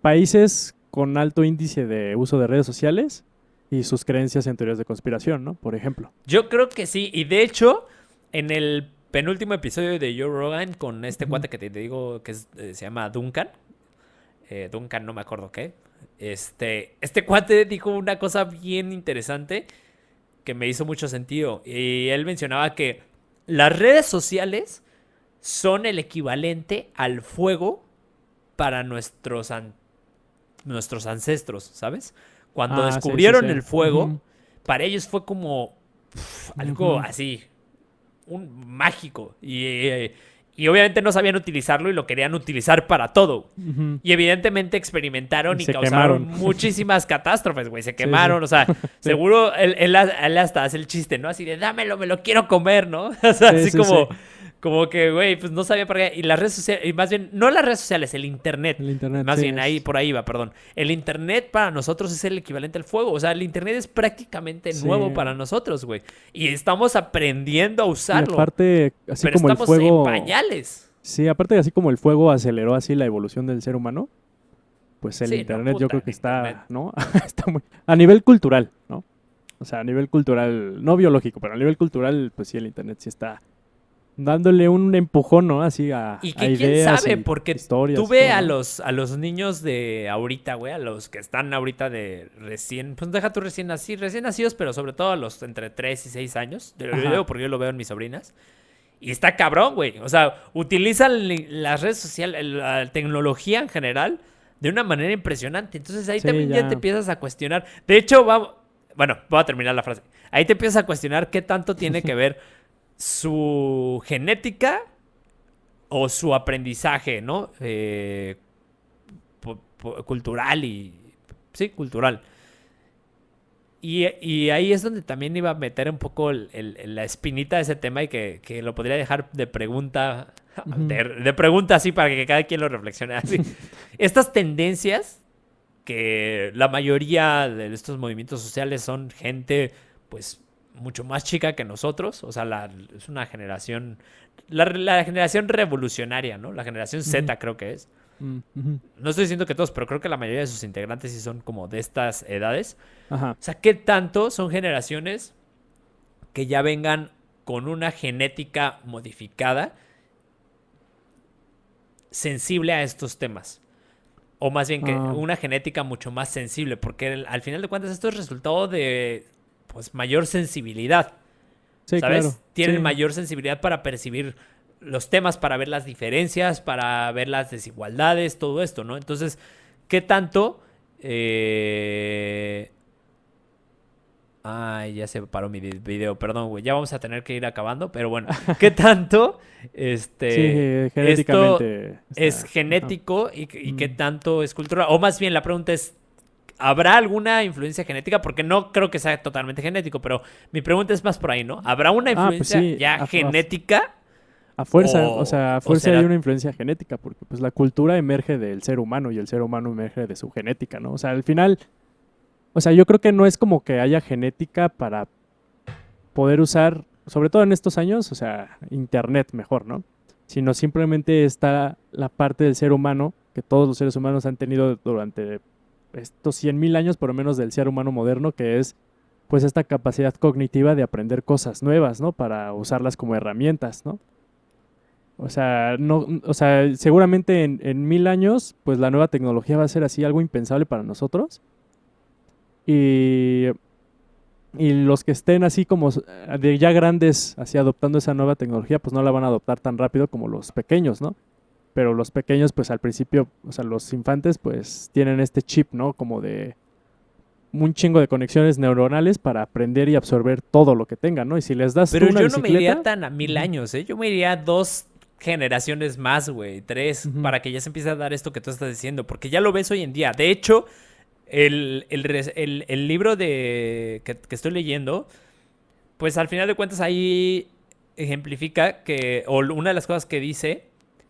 países con alto índice de uso de redes sociales y sus creencias en teorías de conspiración, ¿no? Por ejemplo.
Yo creo que sí, y de hecho, en el penúltimo episodio de Joe Rogan con este cuate que te digo que se llama Duncan, Duncan no me acuerdo qué, este cuate dijo una cosa bien interesante que me hizo mucho sentido, y él mencionaba que las redes sociales son el equivalente al fuego para nuestros ancestros, ¿sabes? Cuando
Sí,
descubrieron
sí.
el fuego,
Ujú.
para ellos fue como algo
Ujú.
así, un mágico. Y obviamente no sabían utilizarlo y lo querían utilizar para todo.
Ujú.
Y evidentemente experimentaron
Y
y
se
causaron
quemaron.
muchísimas catástrofes, güey. Se
Sí,
quemaron,
sí.
o sea, seguro él hasta hace el chiste, ¿no? Así de, dámelo, me lo quiero comer, ¿no? O sea,
Sí,
así
sí,
como,
sí.
como que, güey, pues no sabía para qué. Y las redes sociales, y más bien, no las redes sociales, el internet.
El internet,
Más
sí,
bien, ahí, por ahí va, perdón. El internet para nosotros es el equivalente al fuego. O sea, el internet es prácticamente
Sí.
nuevo para nosotros, güey. Y estamos aprendiendo a
Y
usarlo.
aparte, así
Pero
como el
estamos en
fuego...
pañales.
Sí, aparte así como el fuego aceleró así la evolución del ser humano, pues el
Sí, no,
internet yo
puta,
creo
el
que está,
internet.
¿no? Está muy... A nivel cultural, ¿no? O sea, a nivel cultural, no biológico, pero a nivel cultural, pues sí, el internet sí está dándole un empujón, ¿no? Así
Y
a
que quién
ideas
sabe,
y
porque
historias.
tú
y
ve
todo,
a
¿no?
los niños de ahorita, güey, a los que están ahorita de recién, pues deja tú recién nacidos, pero sobre todo a los entre 3 y 6 años. Lo
Ajá.
digo porque yo lo veo en mis sobrinas. Y está cabrón, güey. O sea, utilizan las redes sociales, la tecnología en general, de una manera impresionante. Entonces ahí
Sí,
también ya te
ya.
empiezas a cuestionar. De hecho, bueno, voy a terminar la frase. Ahí te empiezas a cuestionar qué tanto tiene que ver su genética o su aprendizaje, ¿no? Cultural y... Sí, cultural. Y ahí es donde también iba a meter un poco la espinita de ese tema y que lo podría dejar de pregunta,
Ujú.
de pregunta así para que cada quien lo reflexione así. Estas tendencias, que la mayoría de estos movimientos sociales son gente, pues, mucho más chica que nosotros, o sea, es una generación, la generación revolucionaria, ¿no? La generación Z creo que es.
Ujú.
No estoy diciendo que todos, pero creo que la mayoría de sus integrantes sí son como de estas edades.
Ajá.
O sea, ¿qué tanto son generaciones que ya vengan con una genética modificada sensible a estos temas? O más bien que una genética mucho más sensible, porque al final de cuentas esto es resultado de pues mayor sensibilidad,
Sí,
¿sabes?
claro.
Tienen
Sí.
mayor sensibilidad para percibir los temas, para ver las diferencias, para ver las desigualdades, todo esto, ¿no? Entonces, ¿qué tanto? Ay, ya se paró mi video, perdón, güey. Ya vamos a tener que ir acabando, pero bueno, ¿qué tanto
Sí,
esto
genéticamente
es
está... Ajá.
genético y qué
Mm.
tanto es cultural? O más bien la pregunta es, ¿habrá alguna influencia genética? Porque no creo que sea totalmente genético, pero mi pregunta es más por ahí, ¿no? ¿Habrá una
Pues
influencia
sí,
ya genética
a fuerza, o sea, a
o
fuerza hay
será...
una influencia genética, porque pues la cultura emerge del ser humano y el ser humano emerge de su genética, ¿no? O sea, al final, o sea, yo creo que no es como que haya genética para poder usar, sobre todo en estos años, o sea, internet mejor, ¿no? Sino simplemente está la parte del ser humano que todos los seres humanos han tenido durante estos 100.000 años, por lo menos del ser humano moderno, que es pues esta capacidad cognitiva de aprender cosas nuevas, ¿no? Para usarlas como herramientas, ¿no? O sea, no, o sea, seguramente en 1.000 años, pues la nueva tecnología va a ser así algo impensable para nosotros. Y, y los que estén así como de ya grandes, así adoptando esa nueva tecnología, pues no la van a adoptar tan rápido como los pequeños, ¿no? Pero los pequeños, pues al principio, o sea, los infantes, pues tienen este chip, ¿no? Como de un chingo de conexiones neuronales para aprender y absorber todo lo que tengan, ¿no? Y si les das tú
Pero
una
yo no me iría
bicicleta,
tan a 1000 años, ¿eh? Yo me iría 2 generaciones más, güey, 3,
Ujú.
para que ya se empiece a dar esto que tú estás diciendo, porque ya lo ves hoy en día. De hecho, el libro que estoy leyendo, pues al final de cuentas ahí ejemplifica o una de las cosas que dice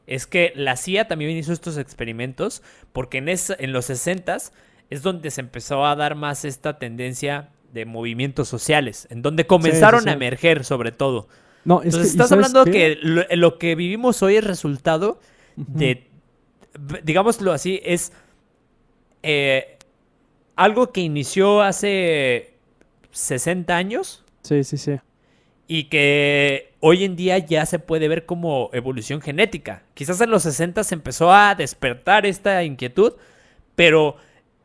es que la CIA también hizo estos experimentos porque en los 60s es donde se empezó a dar más esta tendencia de movimientos sociales, en donde comenzaron
sí.
a emerger sobre todo.
No, es
Entonces
que, ¿y
estás
sabes
hablando
qué?
que lo que vivimos hoy es resultado
Ujú.
de, digámoslo así, es eh, algo que inició hace 60 años
Sí.
y que hoy en día ya se puede ver como evolución genética. Quizás en los 60 se empezó a despertar esta inquietud, pero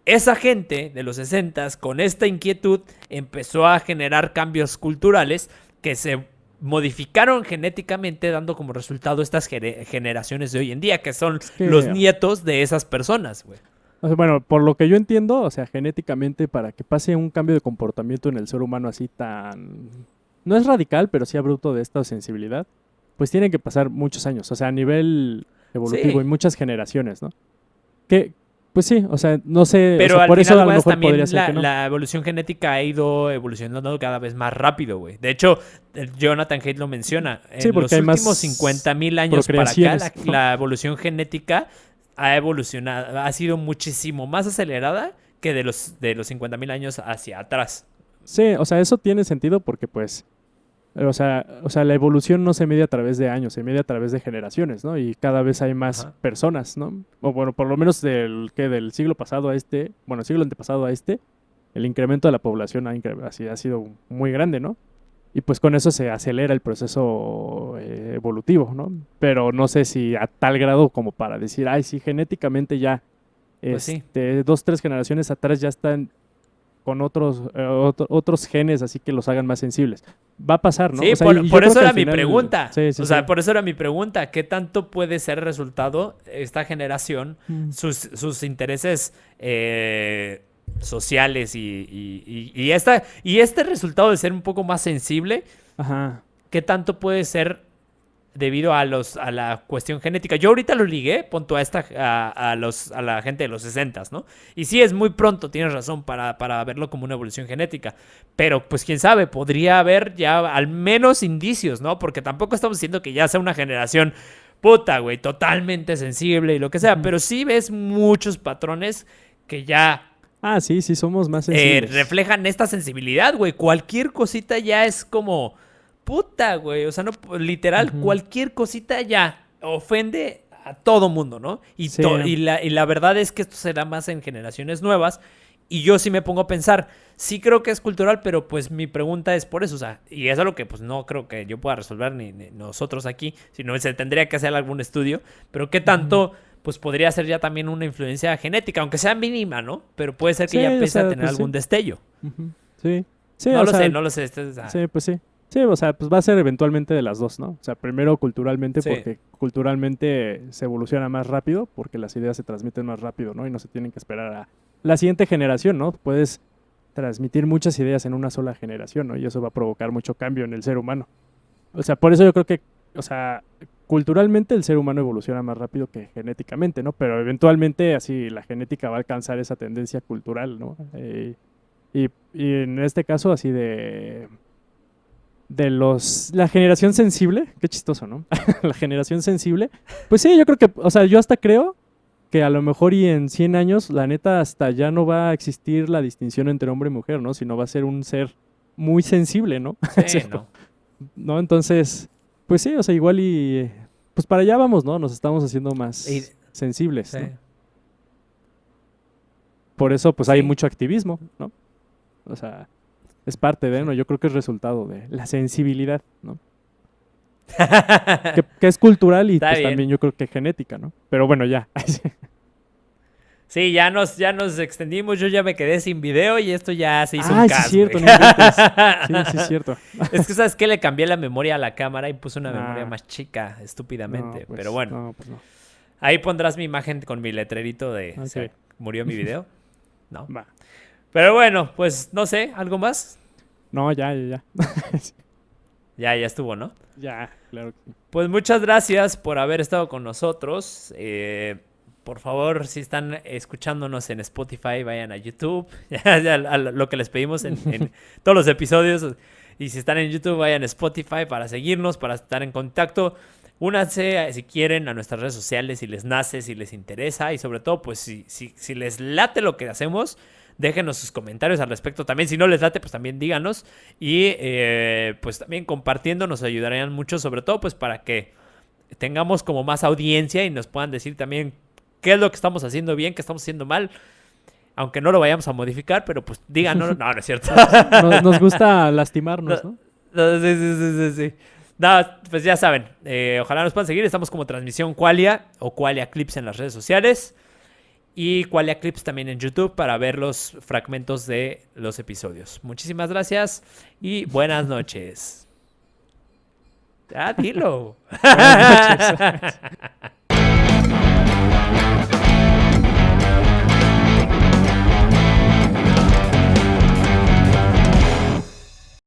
esa gente de los 60 con esta inquietud empezó a generar cambios culturales que se modificaron genéticamente, dando como resultado estas generaciones de hoy en día, que son
Es que,
los nietos de esas personas, güey.
o sea, bueno, por lo que yo entiendo, o sea, genéticamente para que pase un cambio de comportamiento en el ser humano así tan... No es radical, pero sí abrupto de esta sensibilidad, pues tienen que pasar muchos años, o sea, a nivel evolutivo y
Sí.
muchas generaciones, ¿no? Que, pues sí, o sea, no sé, o
Pero
sea,
al
por eso
final
a lo
de cuentas
mejor podría
también
ser que no.
la evolución genética ha ido evolucionando cada vez más rápido, güey. De hecho, Jonathan Haidt lo menciona.
Sí,
En
porque
los
hay
últimos
más
50.000 años para acá,
procreaciones, ¿no?
la evolución genética ha evolucionado, ha sido muchísimo más acelerada que de los 50.000 años hacia atrás.
Sí, o sea, eso tiene sentido porque pues, o sea, la evolución no se mide a través de años, se mide a través de generaciones, ¿no? Y cada vez hay más
Ajá.
personas, ¿no? O bueno, por lo menos del siglo pasado a este, bueno, siglo antepasado a este, el incremento de la población así ha sido muy grande, ¿no? Y pues con eso se acelera el proceso evolutivo, ¿no? Pero no sé si a tal grado como para decir, ay, sí, genéticamente ya,
Pues sí.
2, 3 generaciones atrás ya están con otros genes así que los hagan más sensibles. Va a pasar, ¿no?
Sí,
O sea,
por,
y yo
por
creo
eso
que
era
al
mi
final...
pregunta.
Sí,
O sea, por eso era mi pregunta. ¿Qué tanto puede ser resultado esta generación,
Mm.
sus intereses sociales y este resultado de ser un poco más sensible?
Ajá.
¿Qué tanto puede ser debido a la cuestión genética? Yo ahorita lo ligué, punto a la gente de los 60, ¿no? Y sí, es muy pronto, tienes razón, para verlo como una evolución genética. Pero, pues, quién sabe, podría haber ya al menos indicios, ¿no? Porque tampoco estamos diciendo que ya sea una generación puta, güey, totalmente sensible y lo que sea.
Ujú.
Pero sí ves muchos patrones que ya
Ah, sí, somos más sensibles.
reflejan esta sensibilidad, güey. Cualquier cosita ya es como puta, güey. O sea, no, literal,
Ujú.
cualquier cosita ya ofende a todo mundo, ¿no? Y,
Sí.
y la verdad es que esto será más en generaciones nuevas. Y yo sí me pongo a pensar, sí creo que es cultural, pero pues mi pregunta es por eso, o sea, y es algo que pues no creo que yo pueda resolver ni nosotros aquí, sino se tendría que hacer algún estudio, pero qué tanto pues podría ser ya también una influencia genética, aunque sea mínima, ¿no? Pero puede ser que
Sí,
ya
o
empiece a
sea,
tener
pues sí.
algún destello.
Ujú. Sí. Sí,
No
o
lo
sea,
sé, no lo sé.
sí, pues sí. Sí, o sea, pues va a ser eventualmente de las dos, ¿no? O sea, primero culturalmente,
Sí.
porque culturalmente se evoluciona más rápido, porque las ideas se transmiten más rápido, ¿no? Y no se tienen que esperar a la siguiente generación, ¿no? Puedes transmitir muchas ideas en una sola generación, ¿no? Y eso va a provocar mucho cambio en el ser humano. O sea, por eso yo creo que, o sea, culturalmente el ser humano evoluciona más rápido que genéticamente, ¿no? Pero eventualmente así la genética va a alcanzar esa tendencia cultural, ¿no? Y en este caso así la generación sensible, qué chistoso, ¿no? La generación sensible, pues sí, yo creo que, o sea, yo hasta creo que a lo mejor y en 100 años, la neta, hasta ya no va a existir la distinción entre hombre y mujer, ¿no? Sino va a ser un ser muy sensible, ¿no?
Sí,
¿Cierto?
no.
¿No? Entonces, pues sí, o sea, igual y, pues para allá vamos, ¿no? Nos estamos haciendo más
Y-
sensibles,
Sí.
¿no? Por eso, pues hay
Sí.
mucho activismo, ¿no? O sea, es parte de, ¿no? Yo creo que es resultado de la sensibilidad, ¿no? Que es cultural y
Está
pues
bien.
también yo creo que genética, ¿no? Pero bueno, ya.
Sí, ya nos extendimos, yo ya me quedé sin video y esto ya se hizo un
Ay, sí es
cas,
cierto,
güey.
no inventes. Sí, es cierto.
Es que, ¿sabes qué? Le cambié la memoria a la cámara y puse una memoria
Ah.
más chica, estúpidamente.
No, pues,
Pero bueno,
no, pues no.
ahí pondrás mi imagen con mi letrerito de
Ok.
se murió mi video. No.
Va.
Pero bueno, pues no sé, ¿algo más?
No, ya.
Ya estuvo, ¿no?
Ya, claro que sí.
Pues muchas gracias por haber estado con nosotros. Por favor, si están escuchándonos en Spotify, vayan a YouTube. Ya, lo que les pedimos en todos los episodios. Y si están en YouTube, vayan a Spotify para seguirnos, para estar en contacto. Únanse, si quieren, a nuestras redes sociales, si les nace, si les interesa. Y sobre todo, pues si les late lo que hacemos, déjenos sus comentarios al respecto. También, si no les late, pues también díganos. Y pues también compartiendo nos ayudarían mucho, sobre todo pues para que tengamos como más audiencia y nos puedan decir también qué es lo que estamos haciendo bien, qué estamos haciendo mal. Aunque no lo vayamos a modificar, pero pues díganos. No es cierto.
Nos gusta lastimarnos, ¿no?
Sí. No, pues ya saben. Ojalá nos puedan seguir. Estamos como Transmisión Qualia o Qualia Clips en las redes sociales. Y Qualia Clips también en YouTube para ver los fragmentos de los episodios. Muchísimas gracias y buenas noches. Dilo.
Buenas noches.